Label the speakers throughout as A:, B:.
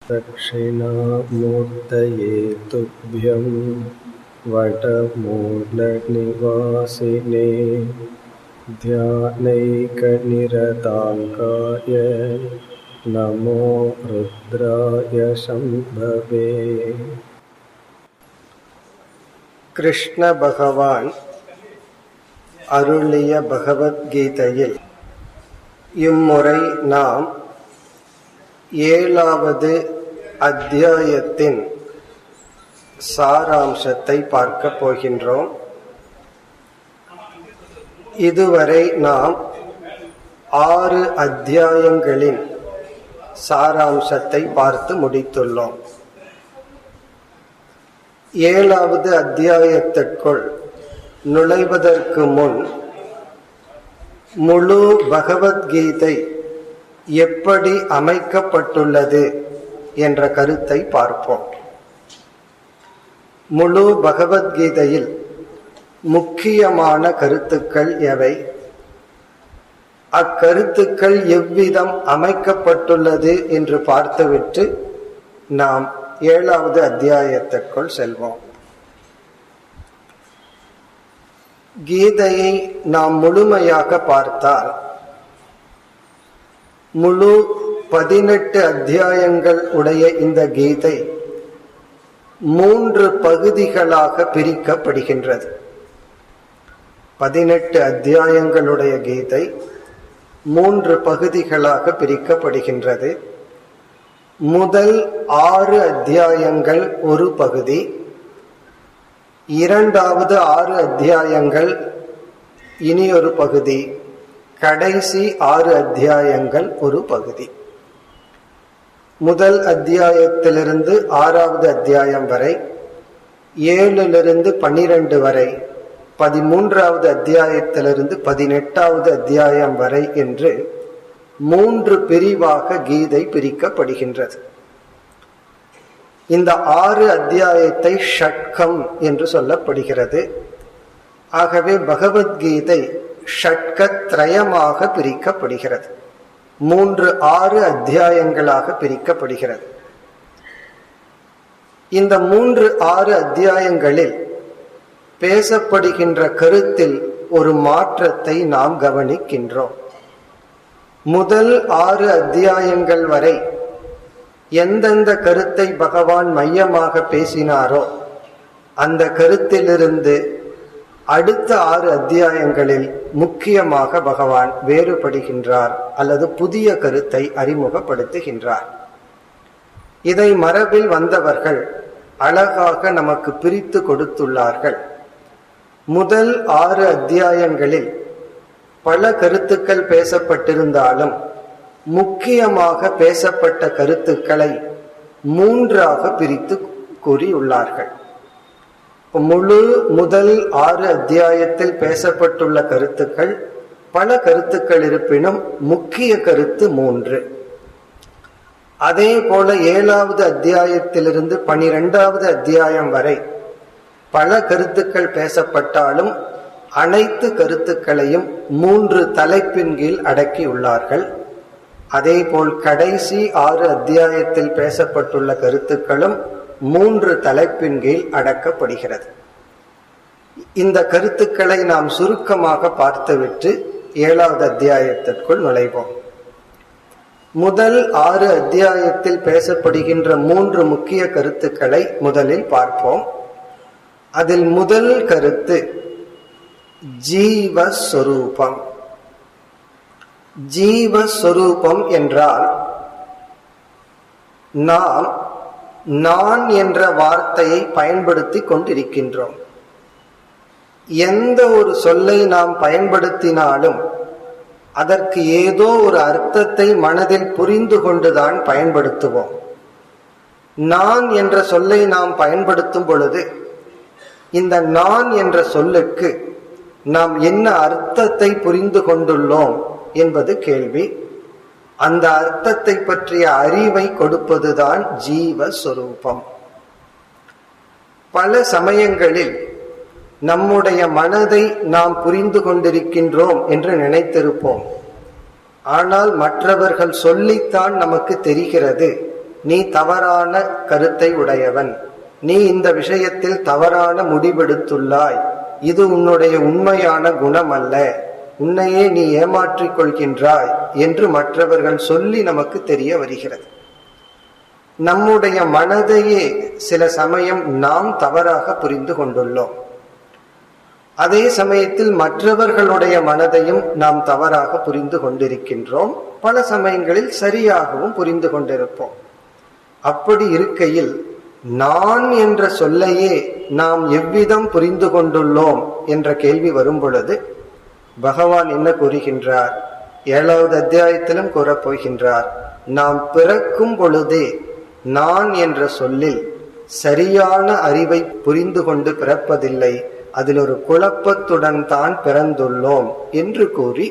A: दक्षिणामूर्तये तुभ्यं वटमूलनिवासिने ध्यानैकनिरताङ्काय नमो रुद्राय शम्भवे. கிருஷ்ண பகவான் அருளிய பகவத்கீதையில் இம்முறை நாம் 7வது அத்தியாயத்தின் சாராம்சத்தை பார்க்க போகின்றோம். இதுவரை நாம் 6 அத்தியாயங்களின் சாராம்சத்தை பார்த்து முடித்துள்ளோம். 7வது அத்தியாயத்திற்குள் நுழைவதற்கு முன் முழு பகவத்கீதை எப்படி அமைக்கப்பட்டுள்ளது என்ற கருத்தை பார்ப்போம். முழு பகவத்கீதையில் முக்கியமான கருத்துக்கள் எவை, அக்கருத்துக்கள் எவ்விதம் அமைக்கப்பட்டுள்ளது என்று பார்த்துவிட்டு நாம் 7வது அத்தியாயத்திற்குள் செல்வோம். கீதையை நாம் முழுமையாக பார்த்தால் முழு 18 அத்தியாயங்கள் உடைய இந்த கீதை 3 பகுதிகளாக பிரிக்கப்படுகின்றது. 18 அத்தியாயங்களுடைய கீதை 3 பகுதிகளாக பிரிக்கப்படுகின்றது. முதல் 6 அத்தியாயங்கள் ஒரு பகுதி, இரண்டாவது 6 அத்தியாயங்கள் இனி ஒரு பகுதி, கடைசி 6 அத்தியாயங்கள் ஒரு பகுதி. முதல் அத்தியாயத்திலிருந்து 6வது அத்தியாயம் வரை, 7லிருந்து 12 வரை, 13வது அத்தியாயத்திலிருந்து 18வது அத்தியாயம் வரை என்று 3 பிரிவாக கீதை பிரிக்கப்படுகின்றது. இந்த 6 அத்தியாயத்தை ஷட்கம் என்று சொல்லப்படுகிறது. ஆகவே பகவத்கீதை ஷட்கத்ரயமாக பிரிக்கப்படுகிறது. 6 அத்தியாயங்களாக பிரிக்கப்படுகிறது. இந்த 6 அத்தியாயங்களில் பேசப்படுகின்ற கருத்தில் ஒரு மாற்றத்தை நாம் கவனிக்கின்றோம். முதல் 6 அத்தியாயங்கள் வரை எந்தெந்த கருத்தை பகவான் மையமாக பேசினாரோ அந்த கருத்திலிருந்து அடுத்த 6 அத்தியாயங்களில் முக்கியமாக பகவான் வேறுபடுகின்றார் அல்லது புதிய கருத்தை அறிமுகப்படுத்துகின்றார். இதை மரபில் வந்தவர்கள் அழகாக நமக்கு பிரித்து கொடுத்துள்ளார்கள். முதல் 6 அத்தியாயங்களில் பல கருத்துக்கள் பேசப்பட்டிருந்தாலும் முக்கியமாக பேசப்பட்ட கருத்துக்களை 3ஆக பிரித்து கூறியுள்ளார்கள். முதல் 6 அத்தியாயத்தில் பேசப்பட்டுள்ள கருத்துக்கள் பல கருத்துக்கள் இருப்பினும் முக்கிய கருத்து 3. அதே போல 7வது அத்தியாயத்திலிருந்து 12வது அத்தியாயம் வரை பல கருத்துக்கள் பேசப்பட்டாலும் அனைத்து கருத்துக்களையும் 3 தலைப்பின் கீழ் அடக்கியுள்ளார்கள். அதே போல் கடைசி 6 அத்தியாயத்தில் பேசப்பட்டுள்ள கருத்துக்களும் 3 தலைப்பின் கீழ் அடக்கப்படுகிறது. இந்த கருத்துக்களை நாம் சுருக்கமாக பார்த்துவிட்டு 7வது அத்தியாயத்திற்குள் நுழைவோம். முதல் 6 அத்தியாயத்தில் பேசப்படுகின்ற 3 முக்கிய கருத்துக்களை முதலில் பார்ப்போம். அதில் முதல் கருத்து ஜீவஸ்வரூபம். ஜீவஸ்வரூபம் என்றால் நாம் நான் என்ற வார்த்தையை பயன்படுத்தி கொண்டிருக்கின்றோம். எந்த ஒரு சொல்லை நாம் பயன்படுத்தினாலும் அதற்கு ஏதோ ஒரு அர்த்தத்தை மனதில் புரிந்து கொண்டுதான் பயன்படுத்துவோம். நான் என்ற சொல்லை நாம் பயன்படுத்தும் பொழுது இந்த நான் என்ற சொல்லுக்கு நாம் என்ன அர்த்தத்தை புரிந்து கொண்டுள்ளோம் என்பது கேள்வி. அந்த அர்த்தத்தை பற்றிய அறிவை கொடுப்பதுதான் ஜீவஸ்வரூபம். பல சமயங்களில் நம்முடைய மனதை நாம் புரிந்து கொண்டிருக்கின்றோம் என்று நினைத்திருப்போம். ஆனால் மற்றவர்கள் சொல்லித்தான் நமக்கு தெரிகிறது நீ தவறான கருத்தை உடையவன், நீ இந்த விஷயத்தில் தவறான முடிவெடுத்துள்ளாய், இது உன்னுடைய உண்மையான குணம் அல்ல, உன்னையே நீ ஏமாற்றிக் கொள்கின்றாய் என்று மற்றவர்கள் சொல்லி நமக்கு தெரிய வருகிறது. நம்முடைய மனதையே சில சமயம் நாம் தவறாக புரிந்து கொண்டுள்ளோம். அதே சமயத்தில் மற்றவர்களுடைய மனதையும் நாம் தவறாக புரிந்து கொண்டிருக்கின்றோம். பல சமயங்களில் சரியாகவும் புரிந்து கொண்டிருப்போம். அப்படி இருக்கையில் நான் என்ற சொல்லையே நாம் எவ்விதம் புரிந்து கொண்டுள்ளோம் என்ற கேள்வி வரும் பொழுது பகவான் என்ன கூறுகின்றார்? 7வது அத்தியாயத்திலும் கூறப்போகின்றார், நாம் பிறக்கும் பொழுதே நான் என்ற சொல்லில் சரியான அறிவை புரிந்து கொண்டு பிறப்பதில்லை, அதில் ஒரு குழப்பத்துடன் தான் பிறந்துள்ளோம் என்று கூறி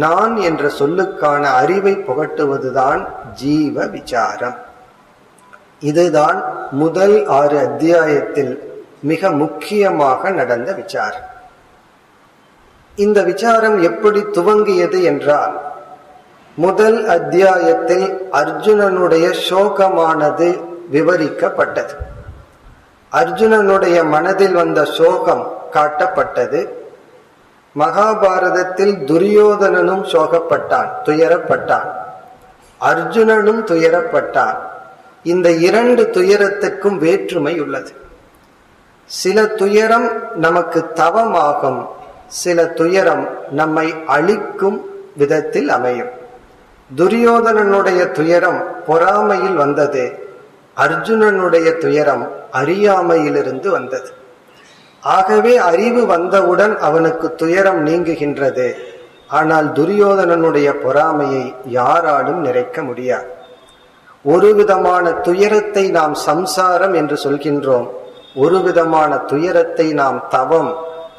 A: நான் என்ற சொல்லுக்கான அறிவை புகட்டுவதுதான் ஜீவ விசாரம். இதுதான் முதல் 6 அத்தியாயத்தில் மிக முக்கியமாக நடந்த விசாரம். இந்த விசாரம் எப்படி துவங்கியது என்றால், முதல் அத்தியாயத்தில் அர்ஜுனனுடைய சோகமானது விவரிக்கப்பட்டது. அர்ஜுனனுடைய மனதில் வந்த சோகம் காட்டப்பட்டது. மகாபாரதத்தில் துரியோதனனும் சோகப்பட்டான், துயரப்பட்டான். அர்ஜுனனும் துயரப்பட்டான். இந்த 2 துயரத்துக்கும் வேற்றுமை உள்ளது. சில துயரம் நமக்கு தவமாகும், சில துயரம் நம்மை அழிக்கும் விதத்தில் அமையும். துரியோதனனுடைய துயரம் பொறாமையில் வந்தது, அர்ஜுனனுடைய துயரம் அறியாமையிலிருந்து வந்தது. ஆகவே அறிவு வந்தவுடன் அவனுக்கு துயரம் நீங்குகின்றது. ஆனால் துரியோதனனுடைய பொறாமையை யாராலும் நிறைக்க முடியாது. ஒரு விதமான துயரத்தை நாம் சம்சாரம் என்று சொல்கின்றோம், ஒரு விதமான துயரத்தை நாம் தவம்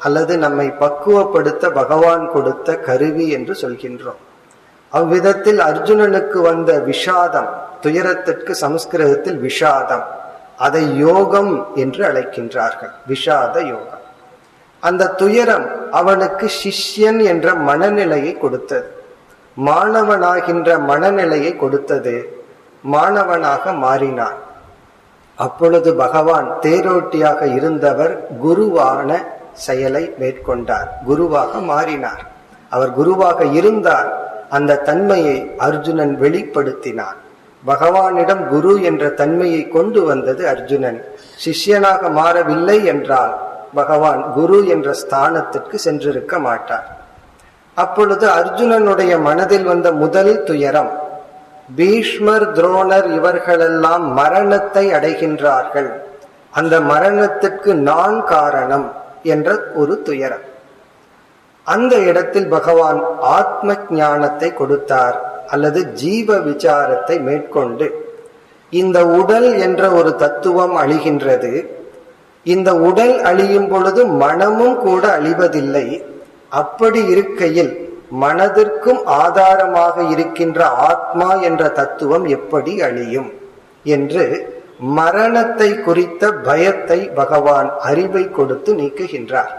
A: அல்லது நம்மை பக்குவப்படுத்த பகவான் கொடுத்த கருவி என்று சொல்கின்றோம். அவ்விதத்தில் அர்ஜுனனுக்கு வந்த விஷாதம், துயரத்திற்கு சமஸ்கிருதத்தில் விஷாதம், அதை யோகம் என்று அழைக்கின்றார்கள், விஷாத யோகம். அந்த துயரம் அவனுக்கு சிஷ்யன் என்ற மனநிலையை கொடுத்தது, மாணவனாகின்ற மனநிலையை கொடுத்தது. மாணவனாக மாறினான். அப்பொழுது பகவான் தேரோட்டியாக இருந்தவர் குருவான செயலை மேற்கொண்டார், குருவாக மாறினார். அவர் குருவாக இருந்தார். அந்த தன்மையை அர்ஜுனன் வெளிப்படுத்தினான். பகவானிடம் குரு என்ற தன்மையை கொண்டு வந்தது அர்ஜுனன். சிஷ்யனாக மாறவில்லை என்றால் பகவான் குரு என்ற ஸ்தானத்திற்கு சென்றிருக்க மாட்டார். அப்பொழுது அர்ஜுனனுடைய மனதில் வந்த முதல் துயரம், பீஷ்மர் துரோணர் இவர்களெல்லாம் மரணத்தை அடைகின்றார்கள், அந்த மரணத்திற்கு நான் காரணம் என்ற ஒரு துயரம். அந்த இடத்தில் பகவான் ஆத்ம ஞானத்தை கொடுத்தார், அல்லது ஜீவ விசாரத்தை மேற்கொண்டு இந்த உடல் என்ற ஒரு தத்துவம் அழிகின்றது. இந்த உடல் அழியும் பொழுது மனமும் கூட அழிவதில்லை. அப்படி இருக்கையில் மனதிற்கும் ஆதாரமாக இருக்கின்ற ஆத்மா என்ற தத்துவம் எப்படி அழியும் என்று மரணத்தை குறித்த பயத்தை பகவான் அறிவை கொடுத்து நீக்குகின்றார்.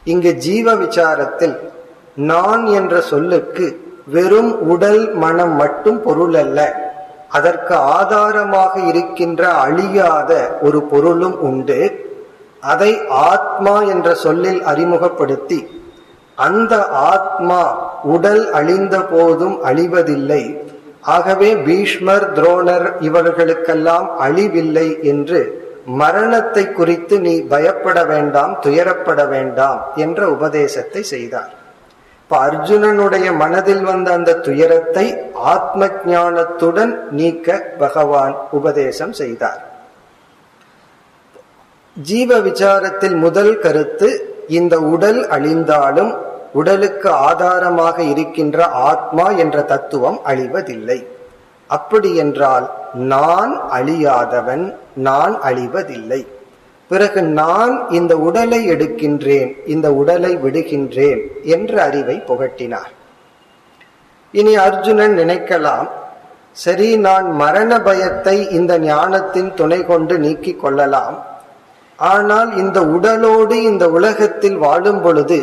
A: இங்கு ஜீவ விசாரத்தில் நான் என்ற சொல்லுக்கு வெறும் உடல் மனம் மட்டும் பொருள் அல்ல, அதற்கு ஆதாரமாக இருக்கின்ற அழியாத ஒரு பொருளும் உண்டு. அதை ஆத்மா என்ற சொல்லில் அறிமுகப்படுத்தி, அந்த ஆத்மா உடல் அழிந்த போதும் அழிவதில்லை, ஆகவே பீஷ்மர் துரோணர் இவர்களுக்கெல்லாம் அழிவில்லை என்று மரணத்தை குறித்து நீ பயப்பட வேண்டாம், துயரப்பட வேண்டாம் என்ற உபதேசத்தை செய்தார். இப்ப அர்ஜுனனுடைய மனதில் வந்த அந்த துயரத்தை ஆத்ம ஞானத்துடன் நீக்க பகவான் உபதேசம் செய்தார். ஜீவ விசாரத்தில் முதல் கருத்து, இந்த உடல் அழிந்தாலும் உடலுக்கு ஆதாரமாக இருக்கின்ற ஆத்மா என்ற தத்துவம் அழிவதில்லை. அப்படி என்றால் நான் அழியாதவன், நான் அழிவதில்லை. பிறகு நான் இந்த உடலை எடுக்கின்றேன், இந்த உடலை விடுகின்றேன் என்ற அறிவை புகட்டினார். இனி அர்ஜுனன் நினைக்கலாம், சரி, நான் மரண பயத்தை இந்த ஞானத்தின் துணை கொண்டு நீக்கிக் கொள்ளலாம். ஆனால் இந்த உடலோடு இந்த உலகத்தில் வாழும் பொழுது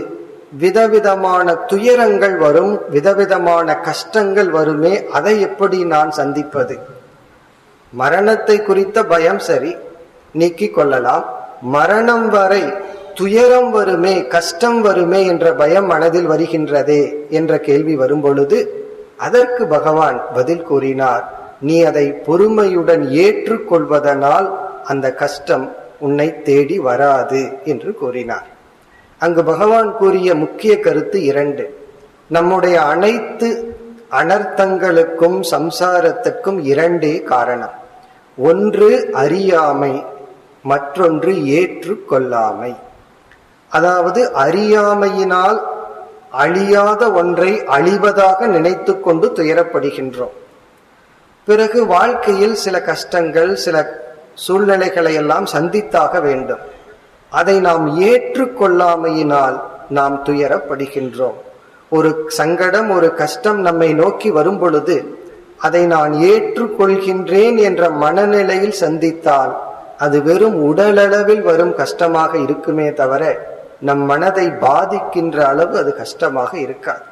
A: விதவிதமான துயரங்கள் வரும், விதவிதமான கஷ்டங்கள் வருமே, அதை எப்படி நான் சந்திப்பது? மரணத்தை குறித்த பயம் சரி, நீக்கிக் கொள்ளலாம். மரணம் வரை துயரம் வருமே, கஷ்டம் வருமே என்ற பயம் மனதில் வருகின்றதே என்ற கேள்வி வரும் பொழுது அதற்கு பகவான் பதில் கூறினார், நீ அதை பொறுமையுடன் ஏற்றுக்கொள்வதனால் அந்த கஷ்டம் உன்னை தேடி வராது என்று கூறினார். அங்கு பகவான் கூறிய முக்கிய கருத்து இரண்டு. நம்முடைய அனைத்து அனர்த்தங்களுக்கும் சம்சாரத்துக்கும் இரண்டே காரணம். ஒன்று அறியாமை, மற்றொன்று ஏற்றுக்கொள்ளாமை. அதாவது அறியாமையினால் அழியாத ஒன்றை அழிவதாக நினைத்து கொண்டு துயரப்படுகின்றோம். பிறகு வாழ்க்கையில் சில கஷ்டங்கள், சில சூழ்நிலைகளை எல்லாம் சந்தித்தாக வேண்டும். அதை நாம் ஏற்றுக்கொள்ளாமையினால் நாம் துயரப்படுகின்றோம். ஒரு சங்கடம், ஒரு கஷ்டம் நம்மை நோக்கி வரும் பொழுது அதை நான் ஏற்றுக்கொள்கின்றேன் என்ற மனநிலையில் சந்தித்தால் அது வெறும் உடலளவில் வரும் கஷ்டமாக இருக்குமே தவிர நம் மனதை பாதிக்கின்ற அளவு அது கஷ்டமாக இருக்காது.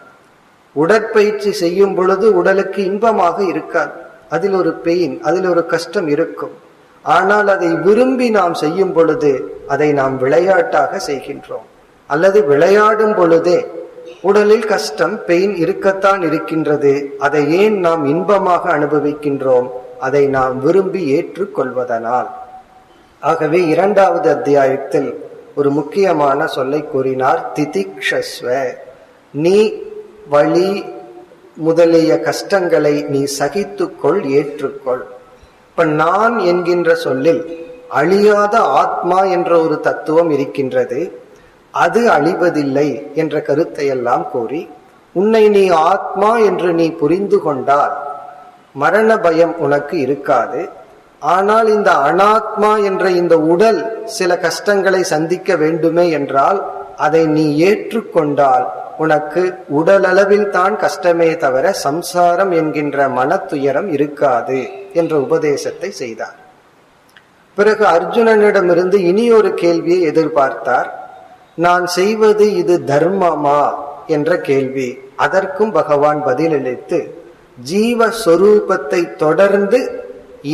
A: உடற்பயிற்சி செய்யும் பொழுது உடலுக்கு இன்பமாக இருக்காது, அதில் ஒரு பெயின், அதில் ஒரு கஷ்டம் இருக்கும். ஆனால் அதை விரும்பி நாம் செய்யும் பொழுது அதை நாம் விளையாட்டாக செய்கின்றோம். அல்லது விளையாடும் பொழுதே உடலில் கஷ்டம், பெயின் இருக்கத்தான் இருக்கின்றது. அதை ஏன் நாம் இன்பமாக அனுபவிக்கின்றோம்? அதை நாம் விரும்பி ஏற்றுக்கொள்வதனால். ஆகவே இரண்டாவது அத்தியாயத்தில் ஒரு முக்கியமான சொல்லை கூறினார், திதிக்ஷஸ்வ. நீ வலி முதலிய கஷ்டங்களை நீ சகித்துக்கொள், ஏற்றுக்கொள். இப்ப நான் என்கின்ற சொல்லில் அழியாத ஆத்மா என்ற ஒரு தத்துவம் இருக்கின்றது, அது அழிவதில்லை என்ற கருத்தை எல்லாம் கூறி, உன்னை நீ ஆத்மா என்று நீ புரிந்து கொண்டால் மரண பயம் உனக்கு இருக்காது. ஆனால் இந்த அனாத்மா என்ற இந்த உடல் சில கஷ்டங்களை சந்திக்க வேண்டுமே என்றால் அதை நீ ஏற்றுக்கொண்டால் உனக்கு உடலளவில் தான் கஷ்டமே தவிர சம்சாரம் என்கின்ற மனத்துயரம் இருக்காது என்ற உபதேசத்தை செய்தார். பிறகு அர்ஜுனனிடமிருந்து இனி ஒரு கேள்வியை எதிர்பார்த்தார். நான் செய்வது இது தர்மமா என்ற கேள்வி. அதற்கும் பகவான் பதிலளித்து ஜீவஸ்வரூபத்தை தொடர்ந்து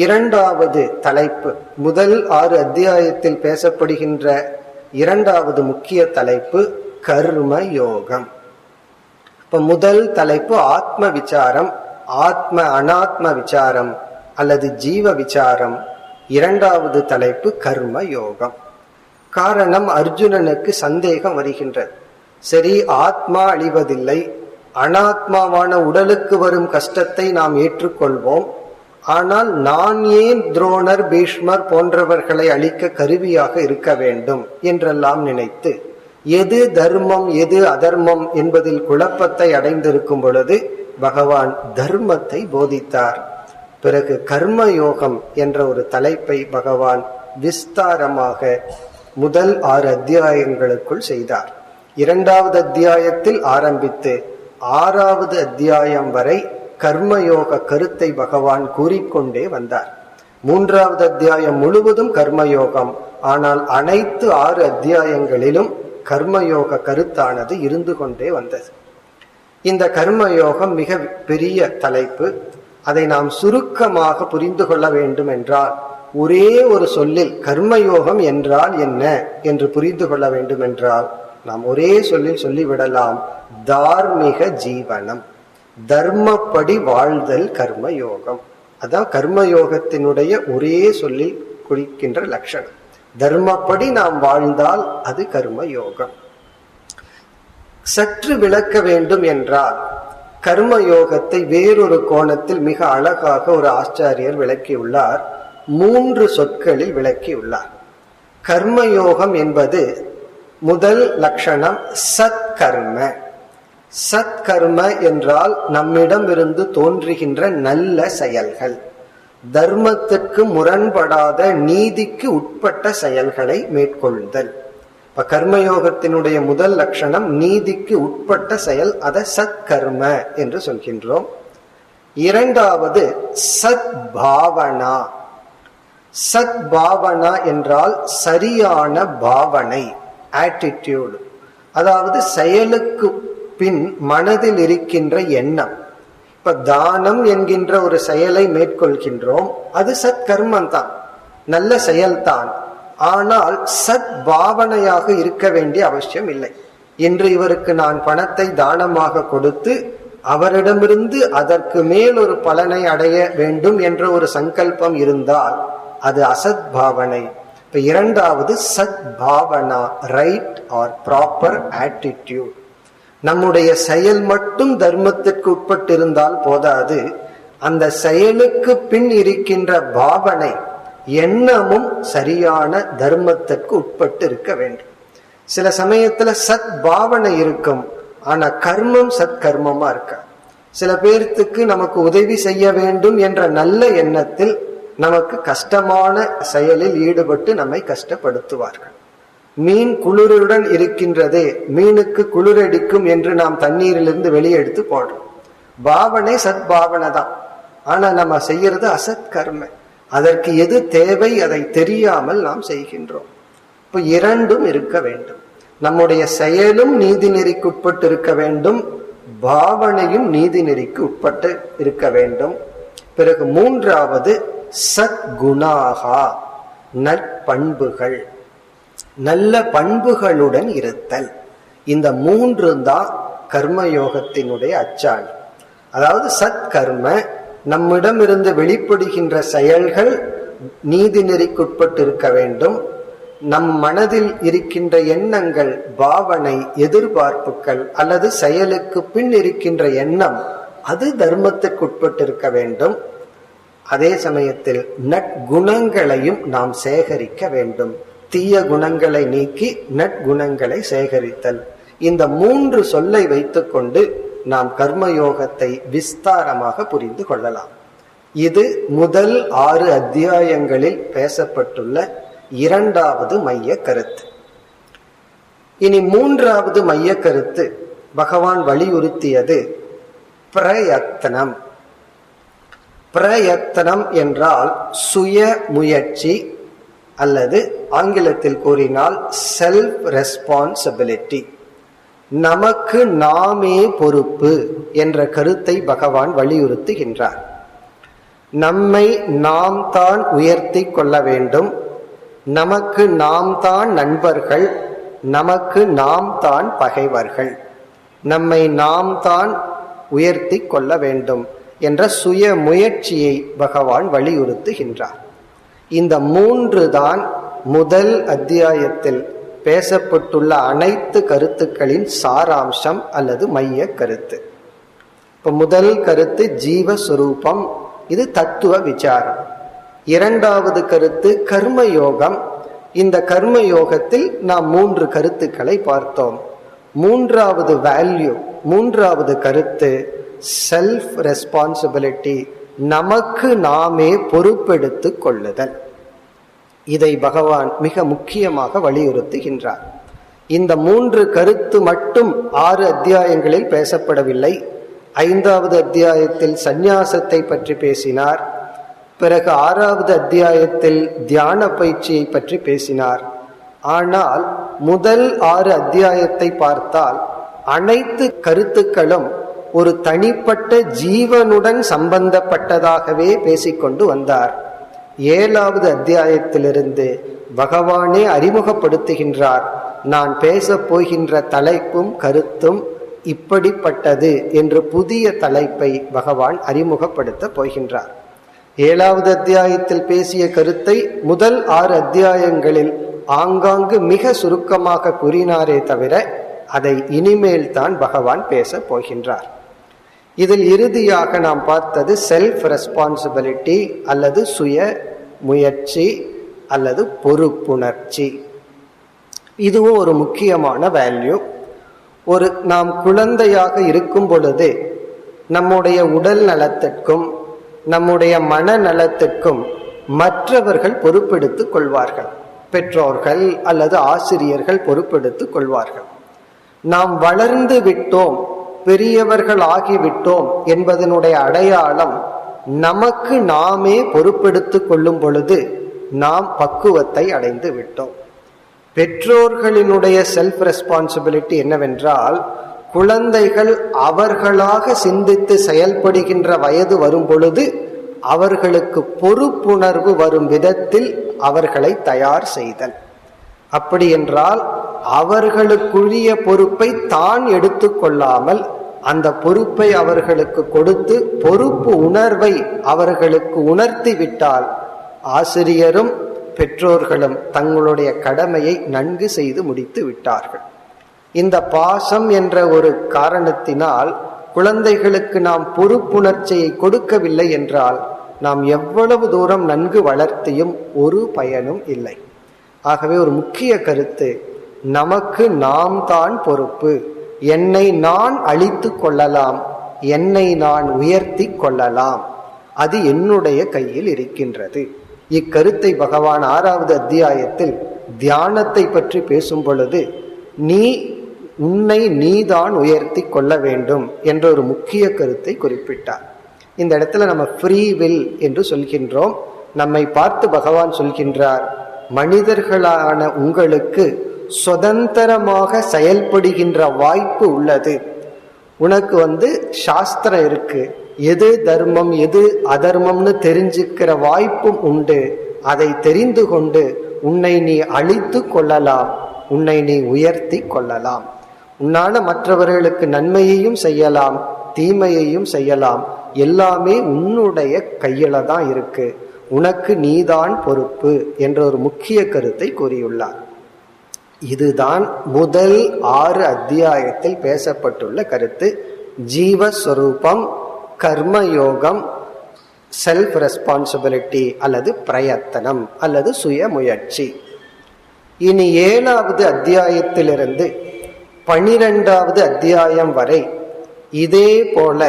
A: இரண்டாவது தலைப்பு, முதல் 6 அத்தியாயத்தில் பேசப்படுகின்ற இரண்டாவது முக்கிய தலைப்பு கர்ம யோகம். இப்ப முதல் தலைப்பு ஆத்ம விசாரம், ஆத்ம அனாத்ம விசாரம் அல்லது ஜீவ விசாரம். இரண்டாவது தலைப்பு கர்ம யோகம். காரணம், அர்ஜுனனுக்கு சந்தேகம் வருகின்றது. சரி, ஆத்மா அழிவதில்லை, அனாத்மாவான உடலுக்கு வரும் கஷ்டத்தை நாம் ஏற்றுக்கொள்வோம். ஆனால் நான் ஏன் துரோணர், பீஷ்மர் போன்றவர்களை அழிக்க கருவியாக இருக்க வேண்டும் என்றெல்லாம் நினைத்து எது தர்மம் எது அதர்மம் என்பதில் குழப்பத்தை அடைந்திருக்கும் பொழுது பகவான் தர்மத்தை போதித்தார். பிறகு கர்மயோகம் என்ற ஒரு தலைப்பை பகவான் விஸ்தாரமாக முதல் 6 அத்தியாயங்களுக்குள் செய்தார். இரண்டாவது அத்தியாயத்தில் ஆரம்பித்து 6வது அத்தியாயம் வரை கர்மயோக கருத்தை பகவான் கூறிக்கொண்டே வந்தார். 3வது அத்தியாயம் முழுவதும் கர்மயோகம். ஆனால் அனைத்து 6 அத்தியாயங்களிலும் கர்மயோக கருத்தானது இருந்து கொண்டே வந்தது. இந்த கர்மயோகம் மிக பெரிய தலைப்பு. அதை நாம் சுருக்கமாக புரிந்து கொள்ள வேண்டும் என்றால் ஒரே ஒரு சொல்லில் கர்மயோகம் என்றால் என்ன என்று புரிந்து கொள்ள வேண்டும் என்றால் நாம் ஒரே சொல்லில் சொல்லிவிடலாம், தார்மீக ஜீவனம், தர்மப்படி வாழ்தல் கர்மயோகம். அதான் கர்மயோகத்தினுடைய ஒரே சொல்லில் குறிக்கின்ற லட்சணம். தர்மப்படி நாம் வாழ்ந்தால் அது கர்மயோகம். சற்று விளக்க வேண்டும் என்றால் கர்மயோகத்தை வேறொரு கோணத்தில் மிக அழகாக ஒரு ஆச்சாரியர் விளக்கியுள்ளார். 3 சொற்களில் விளக்கியுள்ளார். கர்மயோகம் என்பது முதல் லட்சணம் சத்கர்ம. சத்கர்ம என்றால் நம்மிடம் இருந்து தோன்றுகின்ற நல்ல செயல்கள், தர்மத்திற்கு முரண்படாத நீதிக்கு உட்பட்ட செயல்களை மேற்கொள்ளுதல். இப்ப கர்மயோகத்தினுடைய முதல் லட்சணம் நீதிக்கு உட்பட்ட செயல், அதை சத்கர்ம என்று சொல்கின்றோம். இரண்டாவது சத்பாவனா. சத்பாவனா என்றால் சரியான பாவனை, ஆட்டிடியூட். அதாவது செயலுக்கு பின் மனதில் இருக்கின்ற எண்ணம். இப்ப தானம் என்கின்ற ஒரு செயலை மேற்கொள்கின்றோம், அது சத் கர்மம் தான், நல்ல செயல்தான். ஆனால் சத் பாவனையாக இருக்க வேண்டிய அவசியம் இல்லை. இன்று இவருக்கு நான் பணத்தை தானமாக கொடுத்து அவரிடமிருந்து அதற்கு மேல் ஒரு பலனை அடைய வேண்டும் என்ற ஒரு சங்கல்பம் இருந்தால் அது அசத் பாவனை. இப்ப இரண்டாவது சத் Bhavana, right or proper attitude. நம்முடைய செயல் மட்டும் தர்மத்திற்கு உட்பட்டிருந்தால் போதாது, அந்த செயலுக்கு பின் இருக்கின்ற பாவனை, எண்ணமும் சரியான தர்மத்திற்கு உட்பட்டு இருக்க வேண்டும். சில சமயத்துல சத் பாவனை இருக்கும், ஆனா கர்மம் சத் கர்மமா இருக்க. சில பேர்த்துக்கு நமக்கு உதவி செய்ய வேண்டும் என்ற நல்ல எண்ணத்தில் நமக்கு கஷ்டமான செயலில் ஈடுபட்டு நம்மை கஷ்டப்படுத்துவார்கள். மீன் குளிருடன் இருக்கின்றதே, மீனுக்கு குளிரடிக்கும் என்று நாம் தண்ணீரிலிருந்து வெளியே எடுத்து போடுறோம். பாவனை சத் பாவனை தான், ஆனா நம்ம செய்யறது அசத் கர்ம. அதற்கு எது தேவை அதை தெரியாமல் நாம் செய்கின்றோம். இப்ப இரண்டும் இருக்க வேண்டும். நம்முடைய செயலும் நீதி நெறிக்கு உட்பட்டு இருக்க வேண்டும், பாவனையும் நீதி நெறிக்கு உட்பட்டு இருக்க வேண்டும். பிறகு மூன்றாவது சத்குணாகா, நற்பண்புகள், நல்ல பண்புகளுடன் இருத்தல். இந்த மூன்று தான் கர்மயோகத்தினுடைய அச்சாணி. அதாவது சத் கர்ம, நம்மிடமிருந்து வெளிப்படுகின்ற செயல்கள் நீதி நெறிக்குட்பட்டு இருக்க வேண்டும். நம் மனதில் இருக்கின்ற எண்ணங்கள், பாவனை, எதிர்பார்ப்புகள் அல்லது செயலுக்கு பின் இருக்கின்ற எண்ணம், அது தர்மத்திற்கு உட்பட்டு இருக்க வேண்டும். அதே சமயத்தில் நற்குணங்களையும் நாம் சேகரிக்க வேண்டும். தீய குணங்களை நீக்கி நற்குணங்களை சேகரித்தல். இந்த மூன்று சொல்லை வைத்துக்கொண்டு நாம் கர்மயோகத்தை விஸ்தாரமாக புரிந்து கொள்ளலாம். இது முதல் 6 அத்தியாயங்களில் பேசப்பட்டுள்ள இரண்டாவது மைய கருத்து. இனி மூன்றாவது மைய கருத்து பகவான் வலியுறுத்தியது பிரயத்தனம். பிரயத்தனம் என்றால் சுய முயற்சி, அல்லது ஆங்கிலத்தில் கூறினால் செல்ஃப் ரெஸ்பான்சிபிலிட்டி. நமக்கு நாமே பொறுப்பு என்ற கருத்தை பகவான் வலியுறுத்துகின்றார். நம்மை நாம் தான் உயர்த்தி கொள்ள வேண்டும். நமக்கு நாம் தான் நண்பர்கள், நமக்கு நாம் தான் பகைவர்கள். நம்மை நாம் தான் உயர்த்தி கொள்ள வேண்டும் என்ற சுய முயற்சியை பகவான் வலியுறுத்துகின்றார். இந்த மூன்று தான் முதல் அத்தியாயத்தில் பேசப்பட்டுள்ள அனைத்து கருத்துக்களின் சாராம்சம் அல்லது மைய கருத்து. இப்ப முதல் கருத்து ஜீவஸ்வரூபம், இது தத்துவ விசாரம். இரண்டாவது கருத்து கர்மயோகம். இந்த கர்மயோகத்தில் நாம் 3 கருத்துக்களை பார்த்தோம். மூன்றாவது வேல்யூ, மூன்றாவது கருத்து செல்ஃப் ரெஸ்பான்சிபிலிட்டி, நமக்கு நாமே பொறுப்பெடுத்து கொள்ளுதல். இதை பகவான் மிக முக்கியமாக வலியுறுத்துகின்றார். இந்த 3 கருத்து மட்டும் 6 அத்தியாயங்களில் பேசப்படவில்லை. 5வது அத்தியாயத்தில் சந்நியாசத்தை பற்றி பேசினார். பிறகு 6வது அத்தியாயத்தில் தியான பயிற்சியை பற்றி பேசினார். ஆனால் முதல் 6 அத்தியாயத்தை பார்த்தால் அனைத்து கருத்துக்களும் ஒரு தனிப்பட்ட ஜீவனுடன் சம்பந்தப்பட்டதாகவே பேசிக்கொண்டு வந்தார். 7வது அத்தியாயத்திலிருந்து பகவானே அறிமுகப்படுத்துகின்றார், நான் பேசப் போகின்ற தலைப்பும் கருத்தும் இப்படிப்பட்டது என்று புதிய தலைப்பை பகவான் அறிமுகப்படுத்த போகின்றார். 7வது அத்தியாயத்தில் பேசிய கருத்தை முதல் 6 அத்தியாயங்களில் ஆங்காங்கு மிக சுருக்கமாக கூறினாரே தவிர அதை இனிமேல் தான் பகவான் பேச போகின்றார். இதில் இறுதியாக நாம் பார்த்தது செல்ஃப் ரெஸ்பான்சிபிலிட்டி அல்லது சுய முயற்சி அல்லது பொறுப்புணர்ச்சி. இதுவும் ஒரு முக்கியமான வேல்யூ. நாம் குழந்தையாக இருக்கும் பொழுது நம்முடைய உடல் நலத்திற்கும் நம்முடைய மனநலத்திற்கும் மற்றவர்கள் பொறுப்பெடுத்துக் கொள்வார்கள். பெற்றோர்கள் அல்லது ஆசிரியர்கள் பொறுப்பெடுத்துக் கொள்வார்கள். நாம் வளர்ந்து விட்டோம், பெரியவர்கள் ஆகிவிட்டோம் என்பதனுடைய அடையாளம் நமக்கு நாமே பொறுப்பெடுத்துக் கொள்ளும் பொழுது நாம் பக்குவத்தை அடைந்து விட்டோம். பெற்றோர்களினுடைய செல்ஃப் ரெஸ்பான்சிபிலிட்டி என்னவென்றால், குழந்தைகள் அவர்களாக சிந்தித்து செயல்படுகின்ற வயது வரும் பொழுது அவர்களுக்கு பொறுப்புணர்வு வரும் விதத்தில் அவர்களை தயார் செய்தல். அப்படி என்றால் அவர்களுக்குரிய பொறுப்பை தான் எடுத்துக்கொள்ளாமல் அந்த பொறுப்பை அவர்களுக்கு கொடுத்து பொறுப்பு உணர்வை அவர்களுக்கு உணர்த்தி விட்டால் ஆசிரியரும் பெற்றோர்களும் தங்களுடைய கடமையை நன்கு செய்து முடித்து விட்டார்கள். இந்த பாசம் என்ற ஒரு காரணத்தினால் குழந்தைகளுக்கு நாம் பொறுப்புணர்ச்சியை கொடுக்கவில்லை என்றால் நாம் எவ்வளவு தூரம் நன்கு வளர்த்தியும் ஒரு பயனும் இல்லை. ஆகவே ஒரு முக்கிய கருத்து, நமக்கு நாம் தான் பொறுப்பு. என்னை நான் அழித்து கொள்ளலாம், என்னை நான் உயர்த்தி கொள்ளலாம், அது என்னுடைய கையில் இருக்கின்றது. இக்கருத்தை பகவான் 6வது அத்தியாயத்தில் தியானத்தை பற்றி பேசும் பொழுது நீ உன்னை நீதான் உயர்த்தி கொள்ள வேண்டும் என்ற ஒரு முக்கிய கருத்தை குறிப்பிட்டார். இந்த இடத்துல நம்ம ஃப்ரீ வில் என்று சொல்கின்றோம். நம்மை பார்த்து பகவான் சொல்கின்றார், மனிதர்களான உங்களுக்கு சுதந்திரமாக செயல்படுகின்ற வாய்ப்பு உள்ளது. உனக்கு சாஸ்திரம் இருக்கு, எது தர்மம் எது அதர்மம்னு தெரிஞ்சுக்கிற வாய்ப்பும் உண்டு. அதை தெரிந்து கொண்டு உன்னை நீ அழித்து கொள்ளலாம், உன்னை நீ உயர்த்தி கொள்ளலாம். உன்னால மற்றவர்களுக்கு நன்மையையும் செய்யலாம், தீமையையும் செய்யலாம். எல்லாமே உன்னுடைய கையில தான் இருக்கு. உனக்கு நீதான் பொறுப்பு என்ற ஒரு முக்கிய கருத்தை கூறியுள்ளார். இதுதான் முதல் 6 அத்தியாயத்தில் பேசப்பட்டுள்ள கருத்து. ஜீவஸ்வரூபம், கர்மயோகம், செல்ஃப் ரெஸ்பான்சிபிலிட்டி அல்லது பிரயத்தனம் அல்லது சுய முயற்சி. இனி 7வது அத்தியாயத்திலிருந்து 12வது அத்தியாயம் வரை இதே போல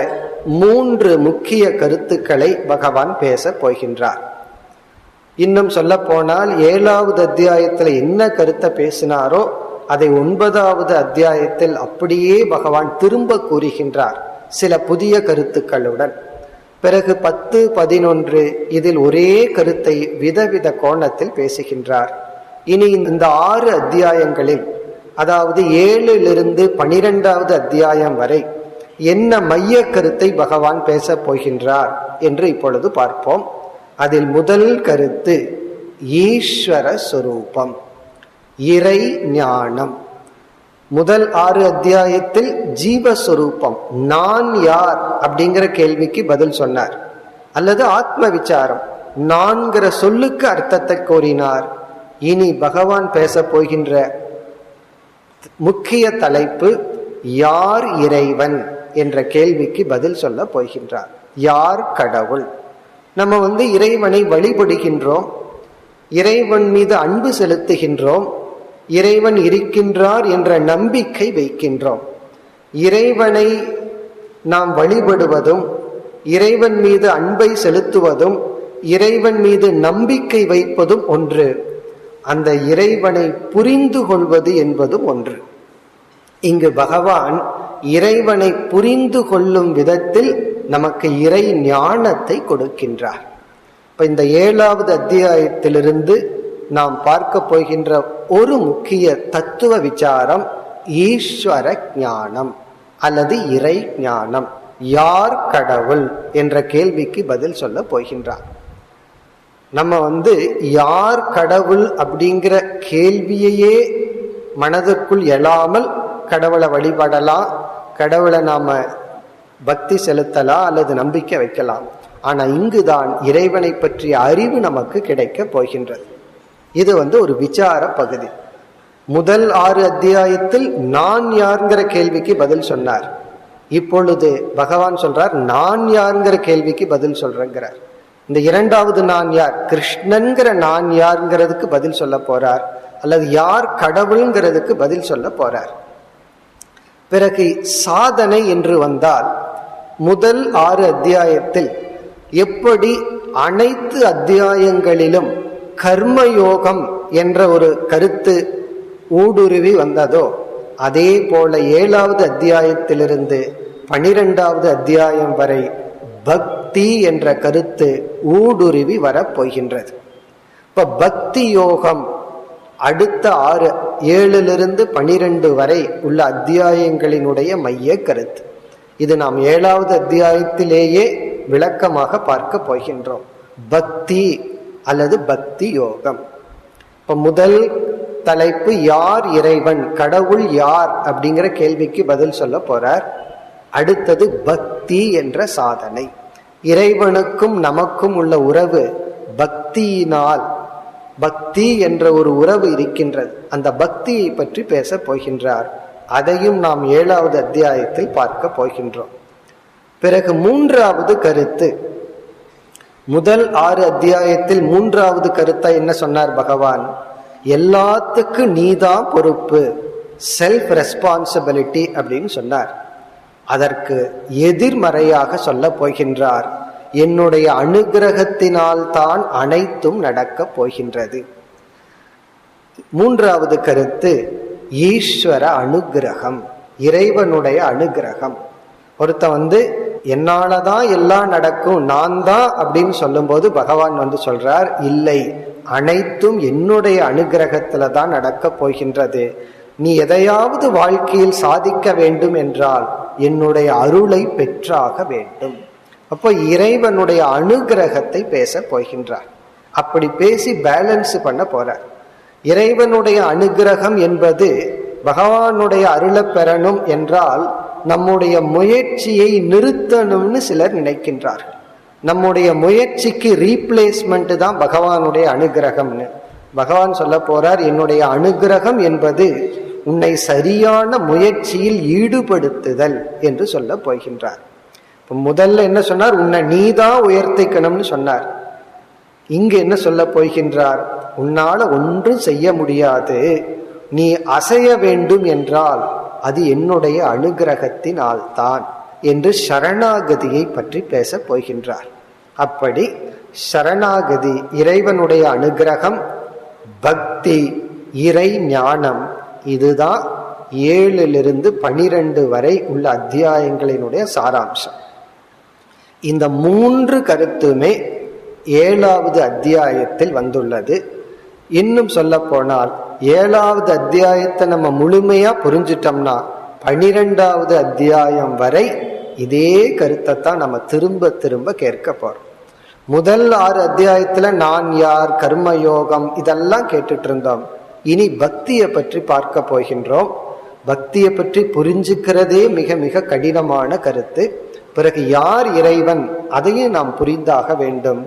A: 3 முக்கிய கருத்துக்களை பகவான் பேச போகின்றார். இன்னும் சொல்ல போனால் 7வது அத்தியாயத்தில் என்ன கருத்தை பேசினாரோ அதை 9வது அத்தியாயத்தில் அப்படியே பகவான் திரும்ப கூறுகின்றார், சில புதிய கருத்துக்களுடன். பிறகு 10, 11 இதில் ஒரே கருத்தை விதவித கோணத்தில் பேசுகின்றார். இனி இந்த 6 அத்தியாயங்களில், அதாவது 7லிருந்து 12வது அத்தியாயம் வரை என்ன மைய கருத்தை பகவான் பேச போகின்றார் என்று இப்பொழுது பார்ப்போம். அதில் முதல் கருத்து ஈஸ்வர சொரூபம், இறை ஞானம். முதல் 6 அத்தியாயத்தில் ஜீவஸ்வரூபம், நான் யார் அப்படிங்கிற கேள்விக்கு பதில் சொன்னார், அல்லது ஆத்ம விசாரம், நான்கிற சொல்லுக்கு அர்த்தத்தை கூறினார். இனி பகவான் பேச போகின்ற முக்கிய தலைப்பு யார் இறைவன் என்ற கேள்விக்கு பதில் சொல்ல போகின்றார். யார் கடவுள்? நம்ம இறைவனை வழிபடுகின்றோம், இறைவன் மீது அன்பு செலுத்துகின்றோம், இறைவன் இருக்கின்றார் என்ற நம்பிக்கை வைக்கின்றோம். இறைவனை நாம் வழிபடுவதும் இறைவன் மீது அன்பை செலுத்துவதும் இறைவன் மீது நம்பிக்கை வைப்பதும் ஒன்று, அந்த இறைவனை புரிந்து கொள்வது என்பதும் ஒன்று. இங்கு பகவான் இறைவனை புரிந்து கொள்ளும் விதத்தில் நமக்கு இறை ஞானத்தை கொடுக்கின்றார். இப்ப இந்த 7வது அத்தியாயத்திலிருந்து நாம் பார்க்க போகின்ற ஒரு முக்கிய தத்துவ விசாரம் ஈஸ்வர ஞானம் அல்லது இறை ஞானம். யார் கடவுள் என்ற கேள்விக்கு பதில் சொல்ல போகின்றார். நம்ம யார் கடவுள் அப்படிங்கிற கேள்வியையே மனதிற்குள் எழாமல் கடவுளை வழிபடலாம், கடவுளை நாம பக்தி செலுத்தலாம் அல்லது நம்பிக்கை வைக்கலாம். ஆனா இங்குதான் இறைவனை பற்றிய அறிவு நமக்கு கிடைக்க போகின்றது. இது ஒரு விசார பகுதி. முதல் 6 அத்தியாயத்தில் நான் யாருங்கிற கேள்விக்கு பதில் சொன்னார். இப்பொழுது பகவான் சொல்றார், நான் யாருங்கிற கேள்விக்கு பதில் சொல்றேங்கிறார். இந்த 2வது நான் யார், கிருஷ்ணன்கிற நான் யாருங்கிறதுக்கு பதில் சொல்ல போறார், அல்லது யார் கடவுள்ங்கிறதுக்கு பதில் சொல்ல போறார். பிறகு சாதனை என்று வந்தால் முதல் 6 அத்தியாயத்தில் எப்படி அனைத்து அத்தியாயங்களிலும் கர்மயோகம் என்ற ஒரு கருத்து ஊடுருவி வந்ததோ அதே போல 7வது அத்தியாயத்திலிருந்து 12வது அத்தியாயம் வரை பக்தி என்ற கருத்து ஊடுருவி வரப்போகின்றது. இப்ப பக்தி யோகம் அடுத்த 6 7 to 12 வரை உள்ள அத்தியாயங்களினுடைய மைய கருத்து. இது நாம் 7வது அத்தியாயத்திலேயே விளக்கமாக பார்க்க போகின்றோம். பக்தி அல்லது பக்தி யோகம். இப்ப முதல் தலைப்பு யார் இறைவன், கடவுள் யார் அப்படிங்கிற கேள்விக்கு பதில் சொல்ல போறார். அடுத்தது பக்தி என்ற சாதனை. இறைவனுக்கும் நமக்கும் உள்ள உறவு பக்தியினால், பக்தி என்ற ஒரு உறவு இருக்கின்றது. அந்த பக்தியை பற்றி பேச போகின்றார். அதையும் நாம் 7வது அத்தியாயத்தில் பார்க்க போகின்றோம். பிறகு 3வது கருத்து. முதல் 6 அத்தியாயத்தில் 3வது கருத்தை என்ன சொன்னார் பகவான்? எல்லாத்துக்கும் நீதான் பொறுப்பு, செல்ஃப் ரெஸ்பான்சிபிலிட்டி அப்படின்னு சொன்னார். அதற்கு எதிர்மறையாக சொல்ல போகின்றார், என்னுடைய அனுகிரகத்தினால் தான் அனைத்தும் நடக்கப் போகின்றது. 3வது கருத்து ஈஸ்வர அனுகிரகம், இறைவனுடைய அனுகிரகம். ஒருத்த என்னாலதான் எல்லாம் நடக்கும், நான் தான் அப்படின்னு சொல்லும் போது பகவான் சொல்றார், இல்லை, அனைத்தும் என்னுடைய அனுகிரகத்துல தான் நடக்க போகின்றது. நீ எதையாவது வாழ்க்கையில் சாதிக்க வேண்டும் என்றால் என்னுடைய அருளை பெற்றாக வேண்டும். அப்போ இறைவனுடைய அனுகிரகத்தை பேச போகின்றார். அப்படி பேசி பேலன்ஸ் பண்ண போறார். இறைவனுடைய அனுகிரகம் என்பது பகவானுடைய அருளை பெறணும் என்றால் நம்முடைய முயற்சியை நிறுத்தணும்னு சிலர் நினைக்கின்றார்கள். நம்முடைய முயற்சிக்கு ரீப்ளேஸ்மெண்ட் தான் பகவானுடைய அனுகிரகம்னு. பகவான் சொல்ல போறார், என்னுடைய அனுகிரகம் என்பது உன்னை சரியான முயற்சியில் ஈடுபடுத்துதல் என்று சொல்ல போகின்றார். முதல்ல என்ன சொன்னார்? உன்னை நீதான் உயர்த்திக்கணும்னு சொன்னார். இங்கு என்ன சொல்ல போகின்றார்? உன்னால ஒன்றும் செய்ய முடியாது, நீ அசைய வேண்டும் என்றால் அது என்னுடைய அனுகிரகத்தினால் தான் என்று சரணாகதியை பற்றி பேச போகின்றார். அப்படி சரணாகதி, இறைவனுடைய அனுகிரகம், பக்தி, இறை ஞானம், இதுதான் 7 to 12 வரை உள்ள அத்தியாயங்களினுடைய சாராம்சம். இந்த 3 கருத்துமே 7வது அத்தியாயத்தில் வந்துள்ளது. இன்னும் சொல்ல போனால் 7வது அத்தியாயத்தை நம்ம முழுமையா புரிஞ்சிட்டோம்னா 12வது அத்தியாயம் வரை இதே கருத்தை தான் நம்ம திரும்ப திரும்ப கேட்க போறோம். முதல் 6 அத்தியாயத்துல நான் யார், கர்மயோகம், இதெல்லாம் கேட்டுட்டு இருந்தோம். இனி பக்தியை பற்றி பார்க்க போகின்றோம். பக்தியை பற்றி புரிஞ்சுக்கிறதே மிக மிக கடினமான கருத்து. பிறகு யார் இறைவன், அதையும் நாம் புரிந்தாக வேண்டும்.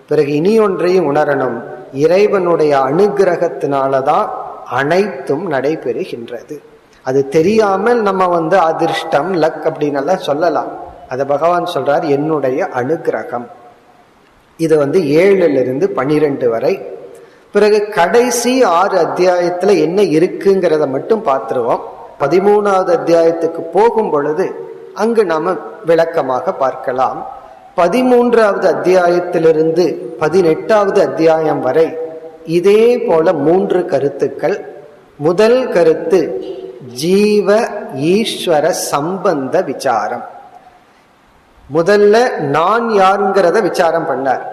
A: பிறகு இனி ஒன்றையும் உணரணும், இறைவனுடைய அனுகிரகத்தினாலதான் அனைத்தும் நடைபெறுகின்றது. அது தெரியாமல் நம்ம அதிர்ஷ்டம், லக் அப்படின்னு எல்லாம் சொல்லலாம். அத பகவான் சொல்றார், என்னுடைய அனுகிரகம். இது 7 to 12 வரை. பிறகு கடைசி 6 அத்தியாயத்துல என்ன இருக்குங்கிறத மட்டும் பார்த்துருவோம். 13வது அத்தியாயத்துக்கு போகும் பொழுது அங்கு நாம விளக்கமாக பார்க்கலாம். 13வது அத்தியாயத்திலிருந்து 18வது அத்தியாயம் வரை இதே போல 3 கருத்துக்கள். முதல் கருத்து ஜீவ ஈஸ்வர சம்பந்த விசாரம். முதல்ல நான் யாருங்கிறத விசாரம் பண்ணார்.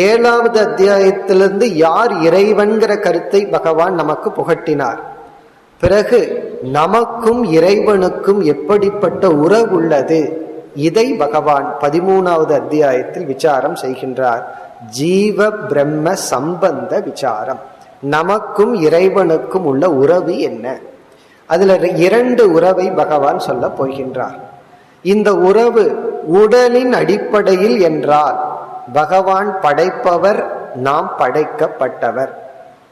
A: 7வது அத்தியாயத்திலிருந்து யார் இறைவன்கிற கருத்தை பகவான் நமக்கு புகட்டினார். பிறகு நமக்கும் இறைவனுக்கும் எப்படிப்பட்ட உறவு உள்ளது, இதை பகவான் 13வது அத்தியாயத்தில் விசாரம் செய்கின்றார். ஜீவ பிரம்ம சம்பந்த விசாரம். நமக்கும் இறைவனுக்கும் உள்ள உறவு என்ன? அதுல 2 உறவை பகவான் சொல்ல போகின்றார். இந்த உறவு உடலின் அடிப்படையில் என்றால் பகவான் படைப்பவர், நாம் படைக்கப்பட்டவர்.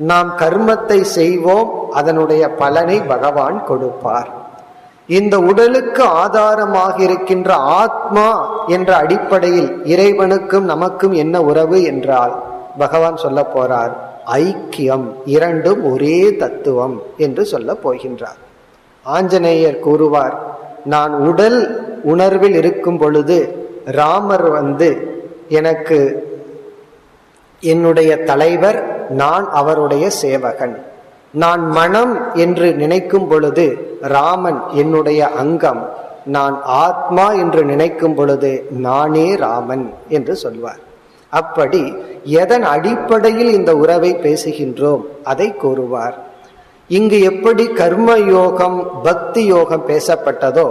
A: நாம் கர்மத்தை செய்வோம், அதனுடைய பலனை பகவான் கொடுப்பார். இந்த உடலுக்கு ஆதாரமாக இருக்கின்ற ஆத்மா என்ற அடிப்படையில் இறைவனுக்கும் நமக்கும் என்ன உறவு என்றால் பகவான் சொல்ல போறார், ஐக்கியம், இரண்டும் ஒரே தத்துவம் என்று சொல்ல போகின்றார். ஆஞ்சநேயர் கூறுவார், நான் உடல் உணர்வில் இருக்கும் பொழுது ராமர் எனக்கு என்னுடைய தலைவர், நான் அவருடைய சேவகன். நான் மனம் என்று நினைக்கும் பொழுது ராமன் என்னுடைய அங்கம். நான் ஆத்மா என்று நினைக்கும் பொழுது நானே ராமன் என்று சொல்வார். அப்படி எதன் அடிப்படையில் இந்த உறவை பேசுகின்றோம் அதை கூறுவார். இங்கு எப்படி கர்ம யோகம் பக்தி யோகம் பேசப்பட்டதோ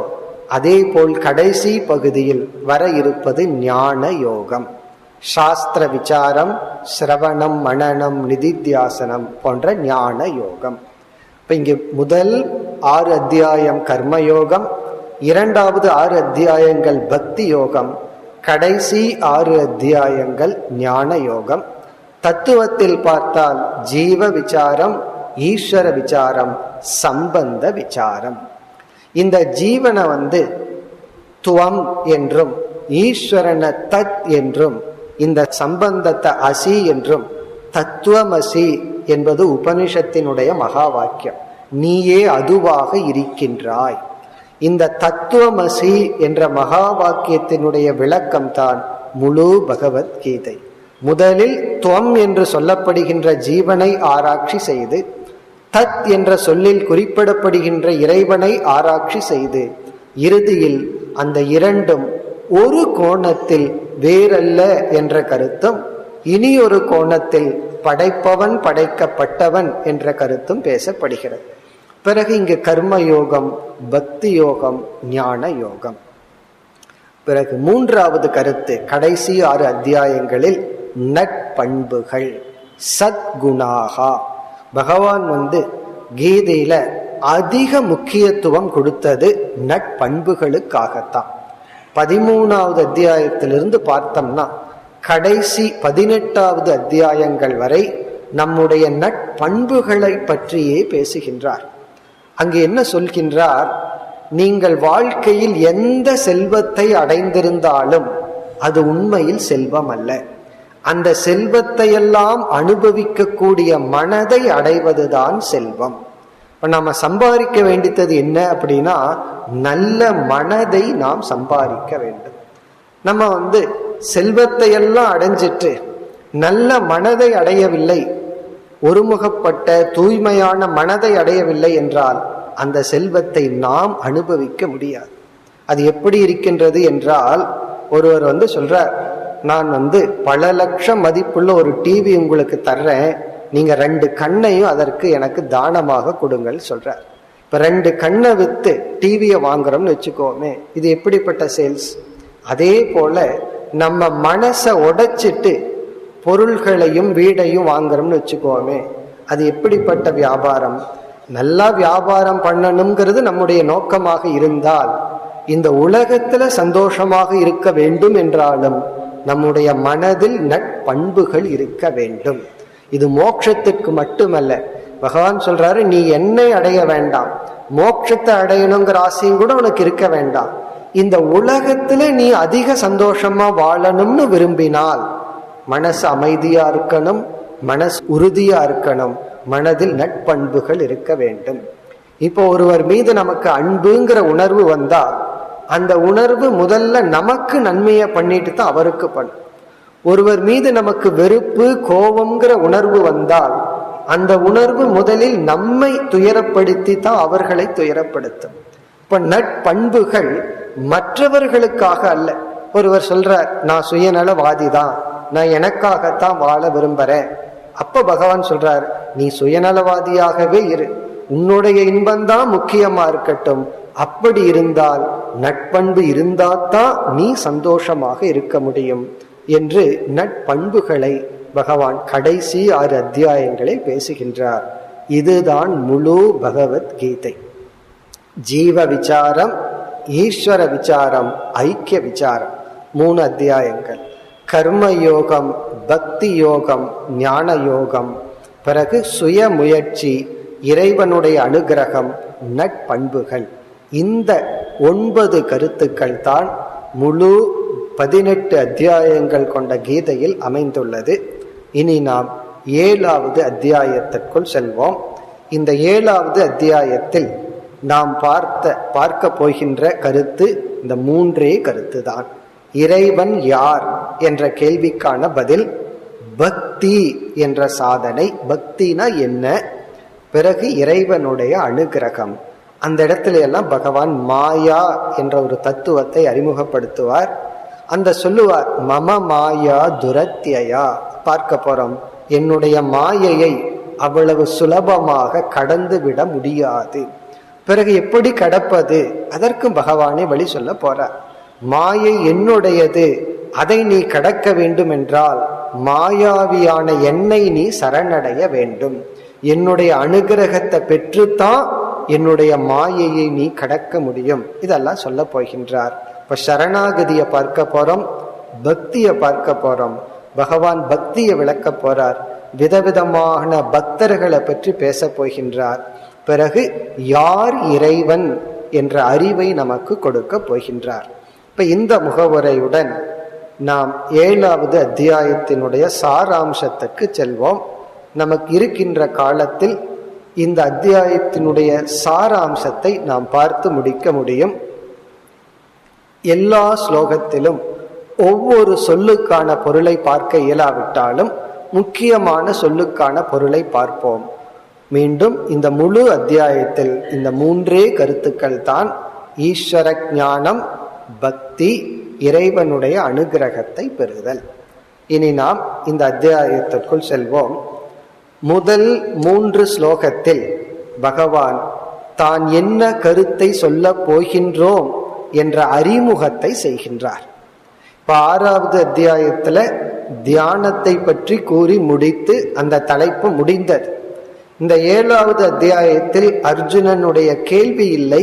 A: அதே போல் கடைசி பகுதியில் வர இருப்பது ஞான யோகம். சாஸ்திர விசாரம், சிரவணம், மனனம், நிதித்தியாசனம் போன்ற ஞான யோகம். இப்ப இங்கு முதல் 6 அத்தியாயம் கர்மயோகம், இரண்டாவது 6 அத்தியாயங்கள் பக்தி யோகம், கடைசி 6 அத்தியாயங்கள் ஞான யோகம். தத்துவத்தில் பார்த்தால் ஜீவ விசாரம், ஈஸ்வர விசாரம், சம்பந்த விசாரம். இந்த ஜீவனை துவம் என்றும் ஈஸ்வரனை தத் என்றும் இந்த சம்பந்தத்தை அசி என்றும், தத்துவமசி என்பது உபனிஷத்தினுடைய மகா வாக்கியம். நீயே அதுவாக இருக்கின்றாய். இந்த தத்துவமசி என்ற மகா வாக்கியத்தினுடைய விளக்கம் தான் முழு பகவத்கீதை. முதலில் துவம் என்று சொல்லப்படுகின்ற ஜீவனை ஆராய்ச்சி செய்து, தத் என்ற சொல்லில் குறிப்பிடப்படுகின்ற இறைவனை ஆராய்ச்சி செய்து, இறுதியில் அந்த இரண்டும் ஒரு கோணத்தில் வேறல்ல என்ற கருத்தும், இனி ஒரு கோணத்தில் படைப்பவன் படைக்கப்பட்டவன் என்ற கருத்தும் பேசப்படுகிறது. பிறகு இங்கு கர்மயோகம், பக்தி யோகம், ஞான யோகம். பிறகு மூன்றாவது கருத்து கடைசி 6 அத்தியாயங்களில் நட்பண்புகள், சத்குணாகா. பகவான் கீதையில அதிக முக்கியத்துவம் கொடுத்தது நட்பண்புகளுக்காகத்தான். 13வது அத்தியாயத்திலிருந்து பார்த்தோம்னா கடைசி 18வது அத்தியாயங்கள் வரை நம்முடைய நட்பண்புகளை பற்றியே பேசுகின்றார். அங்கு என்ன சொல்கின்றார்? நீங்கள் வாழ்க்கையில் எந்த செல்வத்தை அடைந்திருந்தாலும் அது உண்மையில் செல்வம் அல்ல. அந்த செல்வத்தை எல்லாம் அனுபவிக்கக்கூடிய மனதை அடைவதுதான் செல்வம். இப்ப நாம சம்பாதிக்க வேண்டியது என்ன அப்படின்னா, நல்ல மனதை நாம் சம்பாதிக்க வேண்டும். நம்ம செல்வத்தை எல்லாம் அடைஞ்சிட்டு நல்ல மனதை அடையவில்லை, ஒருமுகப்பட்ட தூய்மையான மனதை அடையவில்லை என்றால் அந்த செல்வத்தை நாம் அனுபவிக்க முடியாது. அது எப்படி இருக்கின்றது என்றால், ஒருவர் சொல்றார், நான் பல லட்சம் மதிப்புள்ள ஒரு டிவி உங்களுக்கு தர்றேன், நீங்க 2 கண்ணையும் அதற்கு எனக்கு தானமாக கொடுங்கள் சொல்றார். இப்ப 2 கண்ணை வித்து டிவியை வாங்குறோம்னு வச்சுக்கோமே, இது எப்படிப்பட்ட சேல்ஸ்? அதே போல நம்ம மனசை உடைச்சிட்டு பொருள்களையும் வீடையும் வாங்குறோம்னு வச்சுக்கோமே, அது எப்படிப்பட்ட வியாபாரம்? நல்லா வியாபாரம் பண்ணணுங்கிறது நம்முடைய நோக்கமாக இருந்தால், இந்த உலகத்துல சந்தோஷமாக இருக்க வேண்டும் என்றாலும் நம்முடைய மனதில் நட்பண்புகள் இருக்க வேண்டும். இது மோட்சத்திற்கு மட்டுமல்ல. பகவான் சொல்றாரு, நீ என்னை அடைய வேண்டாம், மோட்சத்தை அடையணுங்கிற ஆசையும் கூட உனக்கு இருக்க வேண்டாம். இந்த உலகத்துல நீ அதிக சந்தோஷமா வாழணும்னு விரும்பினால் மனசு அமைதியா இருக்கணும், மனசு உறுதியா இருக்கணும், மனதில் நட்பண்புகள் இருக்க வேண்டும். இப்போ ஒருவர் மீது நமக்கு அன்புங்கிற உணர்வு வந்தா, அந்த உணர்வு முதல்ல நமக்கு நன்மையை பண்ணிட்டு தான் அவருக்கு பண்ணும். ஒருவர் மீது நமக்கு வெறுப்பு, கோபம்ங்கிற உணர்வு வந்தால் அந்த உணர்வு முதலில் நம்மை துயரப்படுத்தி தான் அவர்களை துயரப்படுத்தும். இப்ப நட்பண்புகள் மற்றவர்களுக்காக அல்ல. ஒருவர் சொல்றார், நான் சுயநலவாதி தான், நான் எனக்காகத்தான் வாழ விரும்புறேன். அப்ப பகவான் சொல்றார், நீ சுயநலவாதியாகவே இரு, உன்னுடைய இன்பம்தான் முக்கியமா இருக்கட்டும். அப்படி இருந்தால் நட்பண்பு இருந்தால்தான் நீ சந்தோஷமாக இருக்க முடியும் என்று நட்பண்புகளை பகவான் கடைசி 6 அத்தியாயங்களை பேசுகின்றார். இதுதான் முழு பகவத்கீதை. ஜீவ விசாரம், ஈஸ்வர விசாரம், ஐக்கிய விசாரம் 3 அத்தியாயங்கள். கர்மயோகம், பக்தி யோகம், ஞான யோகம், பிறகு சுய முயற்சி, இறைவனுடைய அனுகிரகம், நட்பண்புகள். இந்த 9 கருத்துக்கள் தான் முழு 18 அத்தியாயங்கள் கொண்ட கீதையில் அமைந்துள்ளது. இனி நாம் 7வது அத்தியாயத்திற்குள் செல்வோம். இந்த 7வது அத்தியாயத்தில் நாம் பார்க்க போகின்ற கருத்து இந்த 3 கருத்து தான். இறைவன் யார் என்ற கேள்விக்கான பதில், பக்தி என்ற சாதனை. பக்தினா என்ன? பிறகு இறைவனுடைய அனுகிரகம். அந்த இடத்துல எல்லாம் பகவான் மாயா என்ற ஒரு தத்துவத்தை அறிமுகப்படுத்துவார். அந்த சொல்லுவார், மம மாயா துரத்யயா. பார்க்க போறோம், என்னுடைய மாயையை அவ்வளவு சுலபமாக கடந்து விட முடியாது. பிறகு எப்படி கடப்பது? அதற்கும் பகவானே வழி சொல்ல போறார். மாயை என்னுடையது, அதை நீ கடக்க வேண்டும் என்றால் மாயாவியான என்னை நீ சரணடைய வேண்டும். என்னுடைய அனுகிரகத்தை பெற்றுத்தான் என்னுடைய மாயையை நீ கடக்க முடியும். இதெல்லாம் சொல்ல போகின்றார். இப்ப சரணாகதியை பார்க்க போறோம், பக்தியை பார்க்க போறோம். பகவான் பக்தியை விளக்க போறார். விதவிதமான பக்தர்களை பற்றி பேச போகின்றார். பிறகு யார் இறைவன் என்ற அறிவை நமக்கு கொடுக்க போகின்றார். இப்ப இந்த முகவுரையுடன் நாம் 7வது அத்தியாயத்தினுடைய சாராம்சத்துக்கு செல்வோம். நமக்கு இருக்கின்ற காலத்தில் இந்த அத்தியாயத்தினுடைய சாராம்சத்தை நாம் பார்த்து முடிக்க முடியும். எல்லா ஸ்லோகத்திலும் ஒவ்வொரு சொல்லுக்கான பொருளை பார்க்க இயலாவிட்டாலும் முக்கியமான சொல்லுக்கான பொருளை பார்ப்போம். மீண்டும் இந்த முழு அத்தியாயத்தில் இந்த 3 கருத்துக்கள் தான்: ஈஸ்வர ஞானம், பக்தி, இறைவனுடைய அனுகிரகத்தை பெறுதல். இனி நாம் இந்த அத்தியாயத்திற்குள் செல்வோம். முதல் 3 ஸ்லோகத்தில் பகவான் தான் என்ன கருத்தை சொல்ல போகின்றோம் என்ற அறிமுகத்தை செய்கின்றார். இப்ப 6வது அத்தியாயத்துல தியானத்தை பற்றி கூறி முடித்து அந்த தலைப்பு முடிந்தது. இந்த 7வது அத்தியாயத்தில் அர்ஜுனனுடைய கேள்வி இல்லை,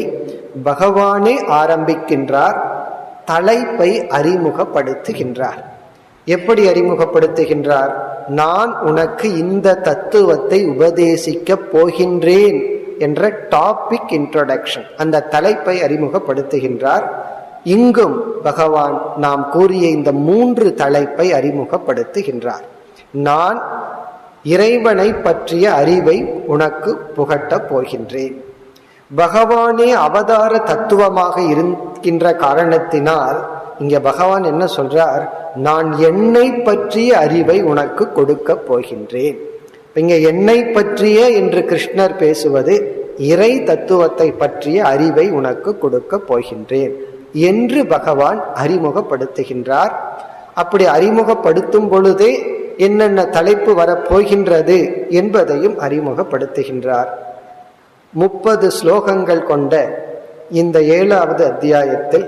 A: பகவானே ஆரம்பிக்கின்றார். தலைப்பை அறிமுகப்படுத்துகின்றார். எப்படி அறிமுகப்படுத்துகின்றார்? நான் உனக்கு இந்த தத்துவத்தை உபதேசிக்க போகின்றேன் என்ற டாபிக் இன்ட்ரோடக்ஷன், அந்த தலைப்பை அறிமுகப்படுத்துகின்றார். இங்கும் பகவான் நாம் கூறிய இந்த 3 தலைப்பை அறிமுகப்படுத்துகின்றார். நான் இறைவனை பற்றிய அறிவை உனக்கு புகட்டப் போகின்றேன். பகவானே அவதார தத்துவமாக இருக்கின்ற காரணத்தினால் இங்க பகவான் என்ன சொல்றார்? நான் என்னை பற்றிய அறிவை உனக்கு கொடுக்க போகின்றேன். இங்க என்னை பற்றிய என்று கிருஷ்ணர் பேசுவது இறை தத்துவத்தை பற்றிய அறிவை உனக்கு கொடுக்க போகின்றேன் என்று பகவான் அறிமுகப்படுத்துகின்றார். அப்படி அறிமுகப்படுத்தும் பொழுதே என்னென்ன தலைப்பு வரப்போகின்றது என்பதையும் அறிமுகப்படுத்துகின்றார். 30 ஸ்லோகங்கள் கொண்ட இந்த 7வது அத்தியாயத்தில்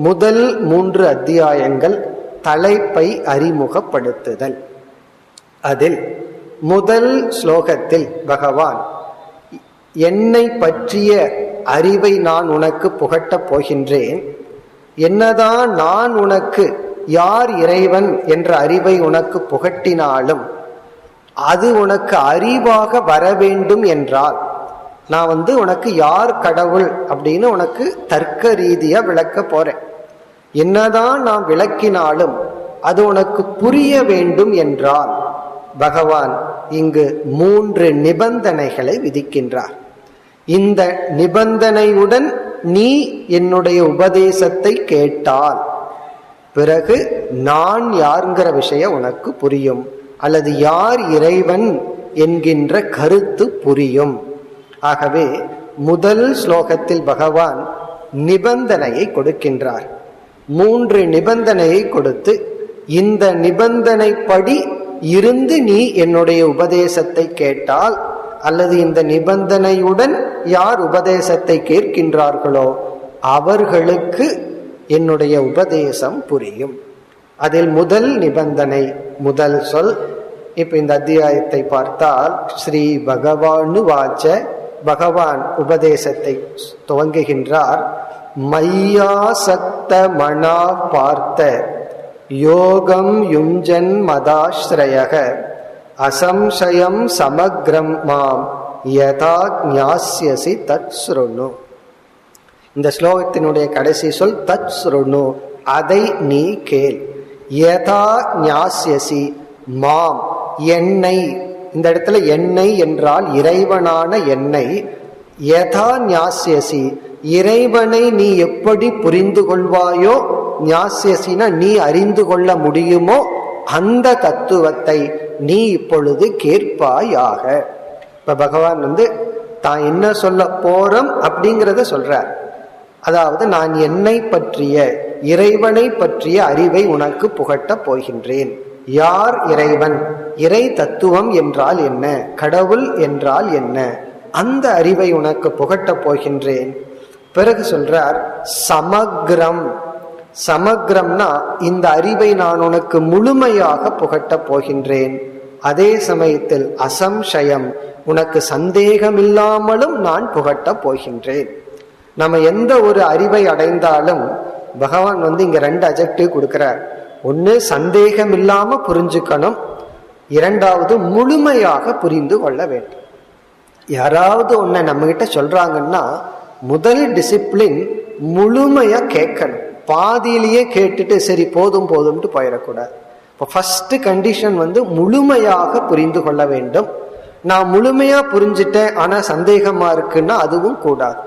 A: முதல் 3 அத்தியாயங்கள் தலைப்பை அறிமுகப்படுத்துதல். அதில் முதல் ஸ்லோகத்தில் பகவான் என்னை பற்றிய அறிவை நான் உனக்கு புகட்டப் போகின்றேன். என்னதான் நான் உனக்கு யார் இறைவன் என்ற அறிவை உனக்கு புகட்டினாலும் அது உனக்கு அறிவாக வர வேண்டும் என்றால், நான் உனக்கு யார் கடவுள் அப்படின்னு உனக்கு தர்க்க ரீதியா விளக்க போறேன். என்னதான் நான் விளக்கினாலும் அது உனக்கு புரிய வேண்டும் என்றால் பகவான் இங்கு 3 நிபந்தனைகளை விதிக்கின்றார். இந்த நிபந்தனையுடன் நீ என்னுடைய உபதேசத்தை கேட்டால் பிறகு நான் யாருங்கிற விஷயம் உனக்கு புரியும், அல்லது யார் இறைவன் என்கின்ற கருத்து புரியும். ஆகவே முதல் ஸ்லோகத்தில் பகவான் நிபந்தனையை கொடுக்கின்றார். 3 நிபந்தனையை கொடுத்து, இந்த நிபந்தனைப்படி இருந்து நீ என்னுடைய உபதேசத்தை கேட்டால், அல்லது இந்த நிபந்தனையுடன் யார் உபதேசத்தை கேட்கின்றார்களோ அவர்களுக்கு என்னுடைய உபதேசம் புரியும். அதில் முதல் நிபந்தனை, முதல் சொல். இப்ப இந்த அத்தியாயத்தை பார்த்தால் ஸ்ரீ பகவானு வாச்ச, பகவான் உபதேசத்தை துவங்குகின்றார். மையாசக்த மனா பார்த்த யோகம் யுஞ்சன் மதாஸ்ரயக அசம்சயம் சமக்ரம் மாம் யதா ஞாஸ்யசி தத் ஸ்ருணு. இந்த ஸ்லோகத்தினுடைய கடைசி சொல் தத் ஸ்ருணு, அதை நீ கேள். யதா ஞாஸ்யசி மாம், என்னை. இந்த இடத்துல என்னை என்றால் இறைவனான என்னை. யதா ஞாஸ்யசி, இறைவனை நீ எப்படி புரிந்து கொள்வாயோ, ஞாஸ்யசினா நீ அறிந்து கொள்ள முடியுமோ, அந்த தத்துவத்தை நீ இப்பொழுது கேட்பாயாக. இப்ப பகவான் தான் என்ன சொல்ல போறோம் அப்படிங்கிறத சொல்றார். அதாவது நான் என்னை பற்றிய, இறைவனை பற்றிய அறிவை உனக்கு புகட்ட போகின்றேன். யார் இறைவன் இறை தத்துவம் என்றால் என்ன, கடவுள் என்றால் என்ன, அந்த அறிவை உனக்கு புகட்டப் போகின்றேன். பிறகு சொல்றார் சமக்ரம். சமக்ரம்னா இந்த அறிவை நான் உனக்கு முழுமையாக புகட்டப் போகின்றேன். அதே சமயத்தில் அசம்சயம், உனக்கு சந்தேகமில்லாமலும் நான் புகட்டப் போகின்றேன். நம்ம எந்த ஒரு அறிவை அடைந்தாலும் பகவான் இங்க 2 அட்ஜெக்டிவ் கொடுக்கிறார். ஒன்னு சந்தேகம் இல்லாம புரிஞ்சுக்கணும், இரண்டாவது முழுமையாக புரிந்து கொள்ள வேண்டும். யாராவது ஒன்ன நம்ம கிட்ட சொல்றாங்கன்னா முதல் டிசிப்ளின் முழுமையா கேட்கணும். பாதியிலேயே கேட்டுட்டு சரி போதும் போதும்ட்டு போயிடக்கூடாது. இப்போ ஃபர்ஸ்ட் கண்டிஷன் முழுமையாக புரிந்து கொள்ள வேண்டும். நான் முழுமையா புரிஞ்சுட்டேன் ஆனா சந்தேகமா இருக்குன்னா அதுவும் கூடாது.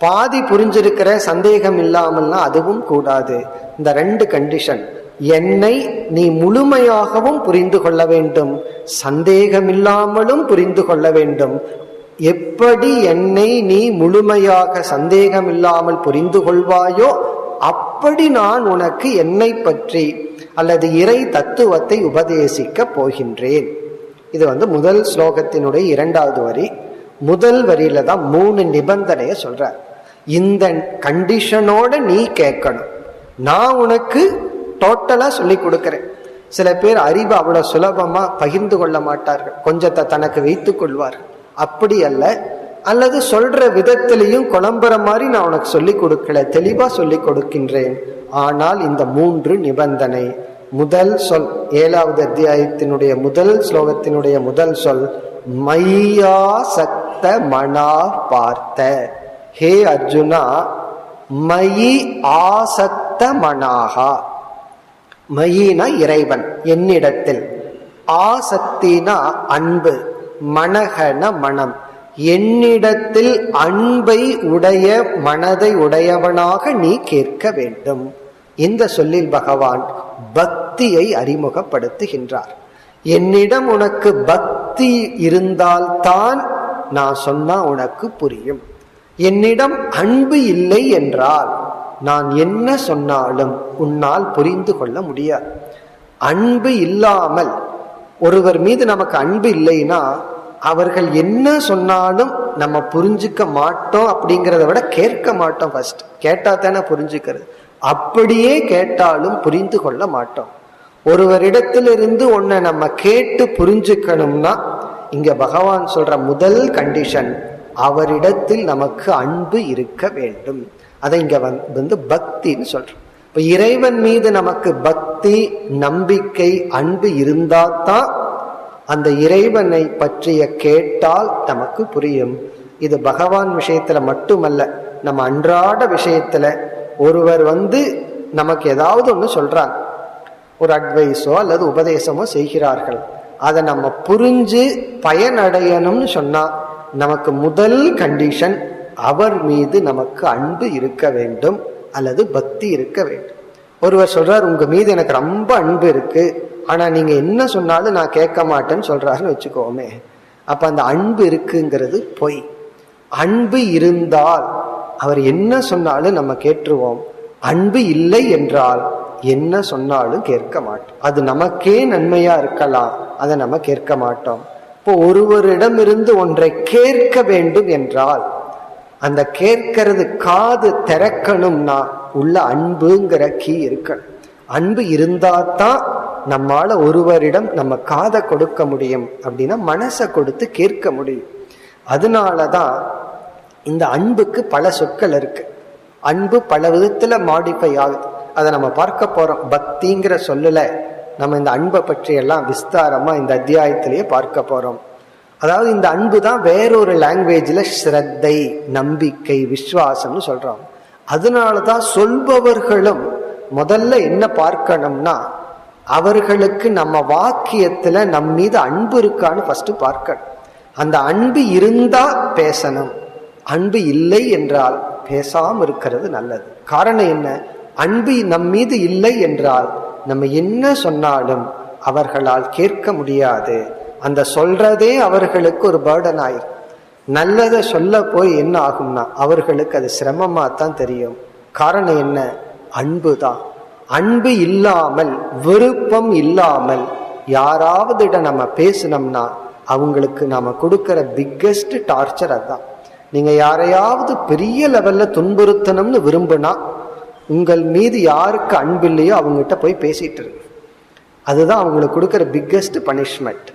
A: பாதி புரிஞ்சிருக்கிற சந்தேகம் இல்லாமல்னா அதுவும் கூடாது. இந்த 2 கண்டிஷன், என்னை நீ முழுமையாகவும் புரிந்து கொள்ள வேண்டும், சந்தேகம் இல்லாமலும் புரிந்து கொள்ள வேண்டும். எப்படி என்னை நீ முழுமையாக சந்தேகம் இல்லாமல் புரிந்து கொள்வாயோ அப்படி நான் உனக்கு என்னை பற்றி அல்லது இறை தத்துவத்தை உபதேசிக்க போகின்றேன். இது முதல் ஸ்லோகத்தினுடைய 2வது வரி. முதல் வரியில தான் 3 நிபந்தனைய சொல்ற. இந்த கண்டிஷனோட நீ கேட்கணும், நான் உனக்கு டோட்டலா சொல்லி கொடுக்கிறேன். சில பேர் அறிவு அவ்வளவு சுலபமா பகிர்ந்து கொள்ள மாட்டார்கள், கொஞ்சத்தை தனக்கு வைத்துக் கொள்வார்கள். அப்படி அல்ல. அல்லது சொல்ற விதத்திலையும் குழம்புற மாதிரி நான் உனக்கு சொல்லி கொடுக்கல, தெளிவா சொல்லி கொடுக்கின்றேன். ஆனால் இந்த 3 நிபந்தனை. முதல் சொல் 7வது அத்தியாயத்தினுடைய முதல் ஸ்லோகத்தினுடைய முதல் சொல் மையா சக்த மனா பார்த்த. ஹே அர்ஜுனா, மயி ஆசக்த மனாகா. மயினா இறைவன், என்னிடத்தில். ஆசக்தினா அன்பு, மனகன மனம். என்னிடத்தில் அன்பை உடைய மனதை உடையவனாக நீ கேட்க வேண்டும். இந்த சொல்லில் பகவான் பக்தியை அறிமுகப்படுத்துகின்றார். என்னிடம் உனக்கு பக்தி இருந்தால்தான் நான் சொன்னா உனக்கு புரியும். என்னிடம் அன்பு இல்லை என்றால் நான் என்ன சொன்னாலும் உன்னால் புரிந்து கொள்ள முடியாது. அன்பு இல்லாமல் ஒருவர் மீது நமக்கு அன்பு இல்லைன்னா அவர்கள் என்ன சொன்னாலும் நம்ம புரிஞ்சுக்க மாட்டோம். அப்படிங்கிறத விட கேட்க மாட்டோம். ஃபர்ஸ்ட் கேட்டா தானே புரிஞ்சுக்கிறது. அப்படியே கேட்டாலும் புரிந்து கொள்ள மாட்டோம். ஒருவரிடத்திலிருந்து ஒன்ன நம்ம கேட்டு புரிஞ்சுக்கணும்னா இங்க பகவான் சொல்ற முதல் கண்டிஷன், அவரிடத்தில் நமக்கு அன்பு இருக்க வேண்டும். அதை இங்க பக்தின்னு சொல்றோம். இப்ப இறைவன் மீது நமக்கு பக்தி, நம்பிக்கை, அன்பு இருந்தாதான் அந்த இறைவனை பற்றிய கேட்டால் நமக்கு புரியும். இது பகவான் விஷயத்துல மட்டுமல்ல, நம்ம அன்றாட விஷயத்துல ஒருவர் நமக்கு ஏதாவது ஒண்ணு சொல்றாங்க, ஒரு அட்வைஸோ அல்லது உபதேசமோ செய்கிறார்கள். அதை நம்ம புரிஞ்சு பயனடையணும்னு சொன்னா நமக்கு முதல் கண்டிஷன் அவர் மீது நமக்கு அன்பு இருக்க வேண்டும் அல்லது பக்தி இருக்க வேண்டும். ஒருவர் சொல்றார், உங்க மீது எனக்கு ரொம்ப அன்பு இருக்கு, ஆனா நீங்க என்ன சொன்னாலும் நான் கேட்க மாட்டேன்னு சொல்றாருன்னு வச்சுக்கோமே. அப்ப அந்த அன்பு இருக்குங்கிறது பொய். அன்பு இருந்தால் அவர் என்ன சொன்னாலும் நம்ம கேட்டுருவோம். அன்பு இல்லை என்றால் என்ன சொன்னாலும் கேட்க மாட்டோம். அது நமக்கே நன்மையா இருக்கலாம், அதை நம்ம கேட்க மாட்டோம். இப்போ ஒருவரிடமிருந்து ஒன்றை கேட்க வேண்டும் என்றால் அந்த கேட்கறது காது திறக்கணும்னா உள்ள அன்புங்கிற கீ இருக்கணும். அன்பு இருந்தாதான் நம்மால ஒருவரிடம் நம்ம காதை கொடுக்க முடியும், அப்படின்னா மனசை கொடுத்து கேட்க முடியும். அதனாலதான் இந்த அன்புக்கு பல சொற்கள் இருக்கு. அன்பு பல விதத்துல மாடிஃபை ஆகுது. அதை நம்ம பார்க்க போறோம். பக்திங்கிற சொல்லல நம்ம இந்த அன்பை பற்றி எல்லாம் விஸ்தாரமா இந்த அத்தியாயத்திலேயே பார்க்க போறோம். அதாவது இந்த அன்பு தான் வேறொரு லாங்குவேஜ்ல ஸ்ரத்தை, நம்பிக்கை, விசுவாசம்னு சொல்றோம். அதனாலதான் சொல்பவர்களும் முதல்ல என்ன பார்க்கணும்னா அவர்களுக்கு நம்ம வாக்கியத்துல நம் மீது அன்பு இருக்கான்னு ஃபர்ஸ்ட் பார்க்கணும். அந்த அன்பு இருந்தா பேசணும், அன்பு இல்லை என்றால் பேசாம இருக்கிறது நல்லது. காரணம் என்ன? அன்பு நம் மீது இல்லை என்றால் நம்ம என்ன சொன்னாலும் அவர்களால் கேட்க முடியாது. அந்த சொல்றதே அவர்களுக்கு ஒரு பேர்டன் ஆயிரும். நல்லதை சொல்ல போய் என்ன ஆகும்னா அவர்களுக்கு அது சிரமமா தான் தெரியும். காரணம் என்ன? அன்பு தான். அன்பு இல்லாமல், விருப்பம் இல்லாமல் யாராவது நம்ம பேசினோம்னா அவங்களுக்கு நாம கொடுக்கிற பிக்கெஸ்ட் டார்ச்சர் அதுதான். நீங்க யாரையாவது பெரிய லெவல்ல துன்புறுத்தணும்னு விரும்பினா உங்கள் மீது யாருக்கு அன்பு இல்லையோ அவங்ககிட்ட போய் பேசிட்டு இருக்கு. அதுதான் அவங்களுக்கு கொடுக்கிற பிக்கெஸ்ட் பனிஷ்மெண்ட்.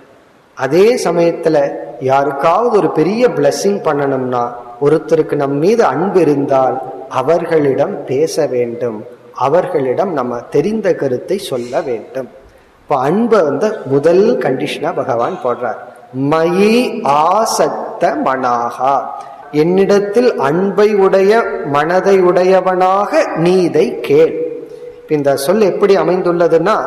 A: அதே சமயத்துல யாருக்காவது ஒரு பெரிய பிளெஸிங் பண்ணணும்னா, ஒருத்தருக்கு நம் மீது அன்பு இருந்தால் அவர்களிடம் பேச வேண்டும், அவர்களிடம் நம்ம தெரிந்த கருத்தை சொல்ல வேண்டும். இப்ப அன்பை முதல் கண்டிஷனா பகவான் போடுறார். மயி ஆசக்த மனாகா, என்னிடத்தில் அன்பை உடைய மனதை உடையவனாக நீ இதை கேள். இந்த சொல் எப்படி அமைந்துள்ளதுன்னா,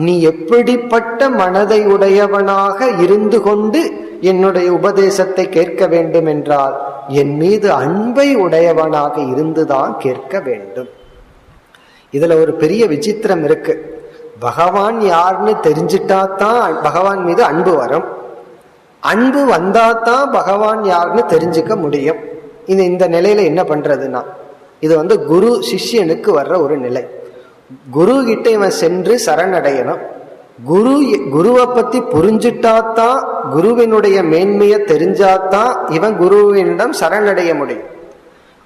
A: நீ எப்படிப்பட்ட மனதை உடையவனாக இருந்து கொண்டு என்னுடைய உபதேசத்தை கேட்க வேண்டும் என்றால் என் மீது அன்பை உடையவனாக இருந்துதான் கேட்க வேண்டும். இதுல ஒரு பெரிய விசித்திரம் இருக்கு. பகவான் யாருன்னு தெரிஞ்சிட்டாதான் பகவான் மீது அன்பு வரும். அன்பு வந்தாதான் பகவான் யாருன்னு தெரிஞ்சுக்க முடியும். இந்த நிலையில என்ன பண்றதுன்னா, இது குரு சிஷ்யனுக்கு வர்ற ஒரு நிலை. குரு கிட்ட இவன் சென்று சரணடையணும். குருவை பத்தி புரிஞ்சுட்டாதான், குருவினுடைய மேன்மையை தெரிஞ்சாதான் இவன் குருவினிடம் சரணடைய முடியும்.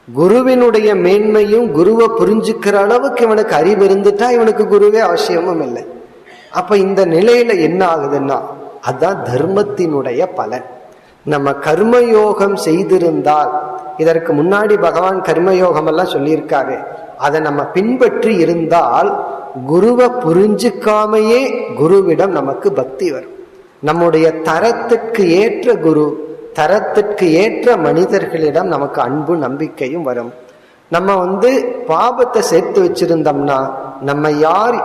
A: குருவினுடைய மேன்மையும் குருவை புரிஞ்சுக்கிற அளவுக்கு இவனுக்கு அறிவு இருந்துட்டா இவனுக்கு குருவே அவசியமும் இல்லை. அப்ப இந்த நிலையில என்ன ஆகுதுன்னா, அதுதான் தர்மத்தினுடைய பலன். நம்ம கர்மயோகம் செய்திருந்தால், இதற்கு முன்னாடி பகவான் கர்மயோகம் எல்லாம் சொல்லியிருக்காரு, அதை நம்ம பின்பற்றி இருந்தால் குருவை புரிஞ்சுக்காமையே குருவிடம் நமக்கு பக்தி வரும். நம்முடைய தரத்திற்கு ஏற்ற குரு, தரத்திற்கு ஏற்ற மனிதர்களிடம் நமக்கு அன்பு நம்பிக்கையும் வரும். நம்ம பாபத்தை சேர்த்து வச்சிருந்தோம்னா, நம்ம யார்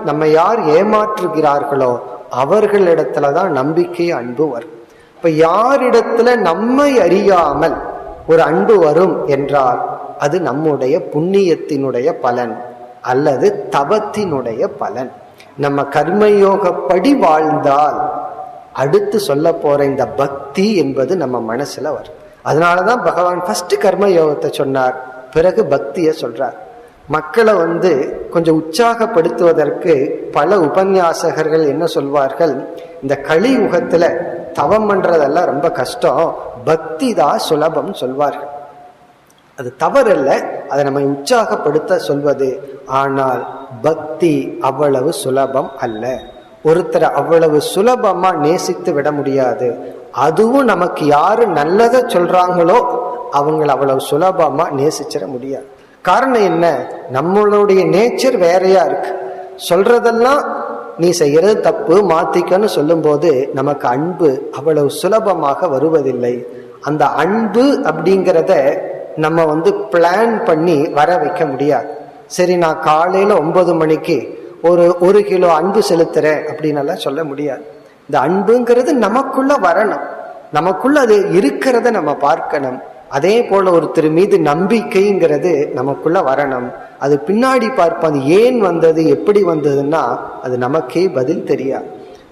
A: நம்ம யார் ஏமாற்றுகிறார்களோ அவர்களிடத்துலதான் நம்பிக்கை அன்பு வரும். இப்ப யாரிடத்துல நம்மை அறியாமல் ஒரு அன்பு வரும் என்றால் அது நம்முடைய புண்ணியத்தினுடைய பலன் அல்லது தவத்தினுடைய பலன். நம்ம கர்மயோகப்படி வாழ்ந்தால் அடுத்து சொல்ல போற இந்த பக்தி என்பது நம்ம மனசுல வரும். அதனாலதான் பகவான் ஃபர்ஸ்ட் கர்மயோகத்தை சொன்னார், பிறகு பக்தியை சொல்றார். மக்களை கொஞ்சம் உற்சாகப்படுத்துவதற்கு பல உபன்யாசகர்கள் என்ன சொல்வார்கள், இந்த கலி யுகத்துல தவம் பண்றதெல்லாம் ரொம்ப கஷ்டம், பக்தி தான் சுலபம் சொல்வார்கள். அது தவறல்ல, அதை நம்ம உற்சாகப்படுத்த சொல்வது. ஆனால் பக்தி அவ்வளவு சுலபம் அல்ல. ஒருத்தரை அவ்வளவு சுலபமா நேசித்து விட முடியாது. அதுவும் நமக்கு யாரு நல்லதை சொல்றாங்களோ அவங்களை அவ்வளவு சுலபமா நேசிச்சிட முடியாது. காரணம் என்ன, நம்மளுடைய நேச்சர் வேறையா இருக்கு. சொல்றதெல்லாம் நீ செய்யறது தப்பு, மாத்திக்கன்னு சொல்லும் போது நமக்கு அன்பு அவ்வளவு சுலபமாக வருவதில்லை. அந்த அன்பு அப்படிங்கிறத நம்ம பிளான் பண்ணி வர வைக்க முடியாது. சரி, நான் காலையில 9 மணிக்கு ஒரு கிலோ அன்பு செலுத்துறேன் அப்படின்னு சொல்ல முடியாது. இந்த அன்புங்கிறது நமக்குள்ள வரணும், நமக்குள்ள அது இருக்கிறத நம்ம பார்க்கணும். அதே போல ஒருத்தர் மீது நம்பிக்கைங்கிறது நமக்குள்ள வரணும். அது பின்னாடி பார்ப்போம், அது ஏன் வந்தது எப்படி வந்ததுன்னா அது நமக்கே பதில் தெரியாது.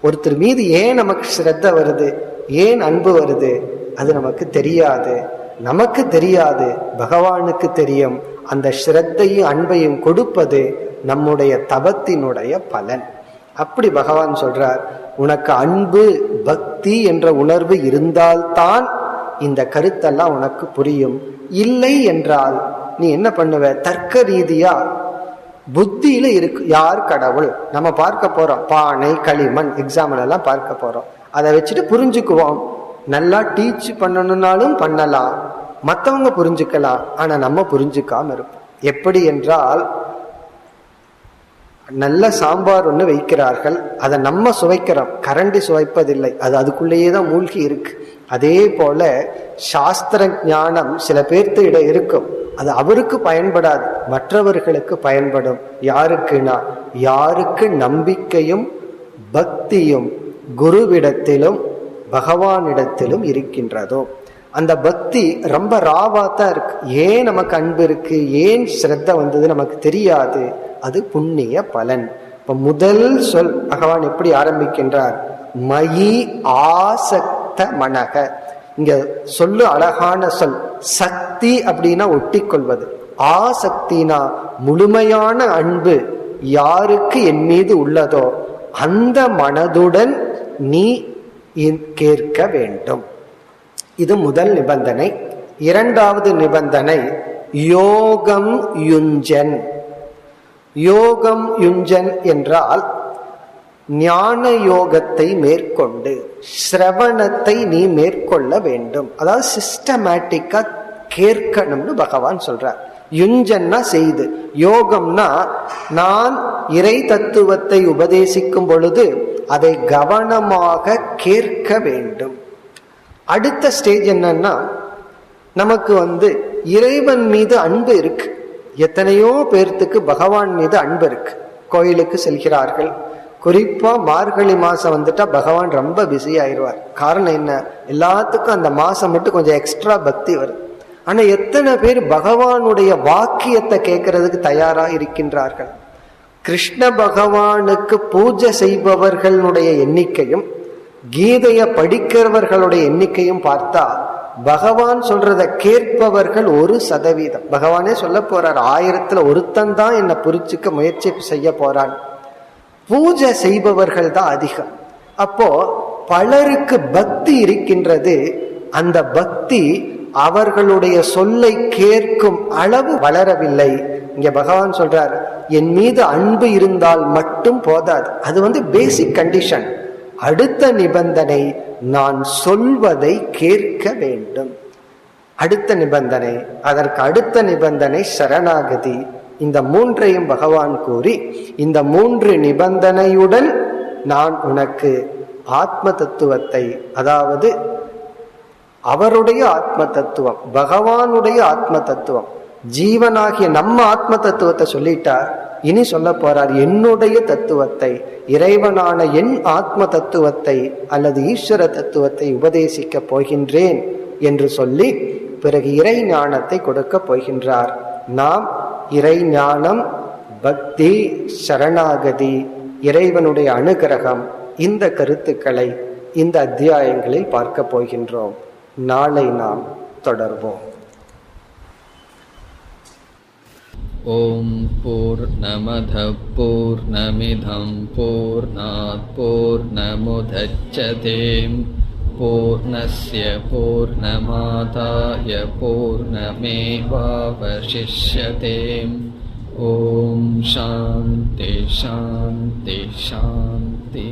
A: ஒருத்தர் மீது ஏன் நமக்கு ஸ்ரத்த வருது, ஏன் அன்பு வருது, அது நமக்கு தெரியாது. நமக்கு தெரியாது, பகவானுக்கு தெரியும். அந்த ஸ்ரத்தையும் அன்பையும் கொடுப்பது நம்முடைய தவத்தினுடைய பலன். அப்படி பகவான் சொல்றார், உனக்கு அன்பு பக்தி என்ற உணர்வு இருந்தால்தான் இந்த கருத்தெல்லாம் உனக்கு புரியும். இல்லை என்றால் நீ என்ன பண்ணுவ, தர்க்க ரீதியா புத்தியில இருக்கு யார் கடவுள் நம்ம பார்க்க போறோம், பானை களிமண் எக்ஸாம்பிள் எல்லாம் பார்க்க போறோம். அதை வச்சுட்டு புரிஞ்சுக்குவோம். நல்லா டீச் பண்ணணும்னாலும் பண்ணலாம், மற்றவங்க புரிஞ்சுக்கலாம், ஆனா நம்ம புரிஞ்சுக்காம இருப்போம். எப்படி என்றால், நல்ல சாம்பார் ஒன்று வைக்கிறார்கள், அதை நம்ம சுவைக்கிறோம், கரண்டி சுவைப்பதில்லை, அது அதுக்குள்ளேயே தான் மூழ்கி இருக்கு. அதே போல சாஸ்திர ஞானம் சில பேர்த்து இட இருக்கும், அது அவருக்கு பயன்படாது, மற்றவர்களுக்கு பயன்படும். யாருக்குன்னா, யாருக்கு நம்பிக்கையும் பக்தியும் குருவிடத்திலும் பகவானிடத்திலும் இருக்கின்றதோ அந்த பக்தி ரொம்ப ராவாத்தான் இருக்கு. ஏன் நமக்கு அன்பு இருக்கு, ஏன் ஸ்ரத்த வந்தது நமக்கு தெரியாது. அது புண்ணிய பலன். இப்ப முதல் சொல் பகவான் எப்படி ஆரம்பிக்கின்றார், மயி ஆசக்த மனக. இங்க சொல்லு அழகான சொல். சக்தி அப்படின்னா ஒட்டி கொள்வது, ஆசக்தினா முழுமையான அன்பு யாருக்கு என் மீது உள்ளதோ அந்த மனதுடன் நீ கேட்க வேண்டும். இது முதல் நிபந்தனை. இரண்டாவது நிபந்தனை யோகம் யுஞ்சன். யோகம் யுஞ்சன் என்றால் ஞான யோகத்தை மேற்கொண்டு சிரவணத்தை நீ மேற்கொள்ள வேண்டும். அதாவது சிஸ்டமேட்டிக்கா கேட்கணும்னு பகவான் சொல்றார். யுஞ்சன்னா செய்து, யோகம்னா நான் இறை தத்துவத்தை உபதேசிக்கும் பொழுது அதை கவனமாக கேட்க வேண்டும். அடுத்த ஸ்டேஜ் என்னன்னா, நமக்கு இறைவன் மீது அன்பு இருக்கு. எத்தனையோ பேர்த்துக்கு பகவான் மீது அன்பு இருக்கு. கோயிலுக்கு செல்கிறார்கள். குறிப்பா மார்கழி மாசம் வந்துட்டா பகவான் ரொம்ப பிஸி ஆயிடுவார். காரணம் என்ன? எல்லாத்துக்கும் அந்த மாசம் மட்டும் கொஞ்சம் எக்ஸ்ட்ரா பக்தி வருது. ஆனா எத்தனை பேர் பகவானுடைய வாக்கியத்தை கேட்கறதுக்கு தயாரா இருக்கின்றார்கள்? கிருஷ்ண பகவானுக்கு பூஜை செய்பவர்களுடைய எண்ணிக்கையும் கீதைய படிக்கிறவர்களுடைய எண்ணிக்கையும் பார்த்தா பகவான் சொல்றத கேட்பவர்கள் 1%. பகவானே சொல்ல போறார், 1000ல் ஒருத்தன் தான் என்னை புரிச்சுக்க முயற்சி செய்ய போறான். பூஜை செய்பவர்கள் தான் அதிகம். அப்போ பலருக்கு பக்தி இருக்கின்றது. அந்த பக்தி அவர்களுடைய சொல்லை கேட்கும் அளவு வளரவில்லை. இங்க பகவான் சொல்றார், என் மீது அன்பு இருந்தால் மட்டும் போதாது. அது பேசிக் கண்டிஷன். அடுத்த நிபந்தனை, நான் சொல்வதை கேட்க வேண்டும். அடுத்த நிபந்தனை. அதற்கு அடுத்த நிபந்தனை சரணாகதி. இந்த மூன்றையும் பகவான் கூறி, இந்த 3 நிபந்தனையுடன் நான் உனக்கு ஆத்ம தத்துவத்தை, அதாவது அவருடைய ஆத்ம தத்துவம், பகவானுடைய ஆத்ம தத்துவம், ஜீவனாகிய நம்ம ஆத்ம தத்துவத்தை சொல்லிட்டார். இனி சொல்ல போறார் என்னுடைய தத்துவத்தை, இறைவனான என் ஆத்ம தத்துவத்தை அல்லது ஈஸ்வர தத்துவத்தை உபதேசிக்க போகின்றேன் என்று சொல்லி பிறகு இறை ஞானத்தை கொடுக்க போகின்றார். நாம் இறை ஞானம், பக்தி, சரணாகதி, இறைவனுடைய அனுகிரகம், இந்த கருத்துக்களை இந்த அத்தியாயங்களில் பார்க்க போகின்றோம். நாளை நாம் தொடர்வோம்.
B: ஓம் பூர்ணமத பூர்ணமிதம் பூர்ணாத் பூர்ணமுதச்யதே பூர்ணஸ்ய பூர்ணமாதாய பூர்ணமேவாவசிஷ்யதே. ஓம் சாந்தி சாந்தி சாந்தி.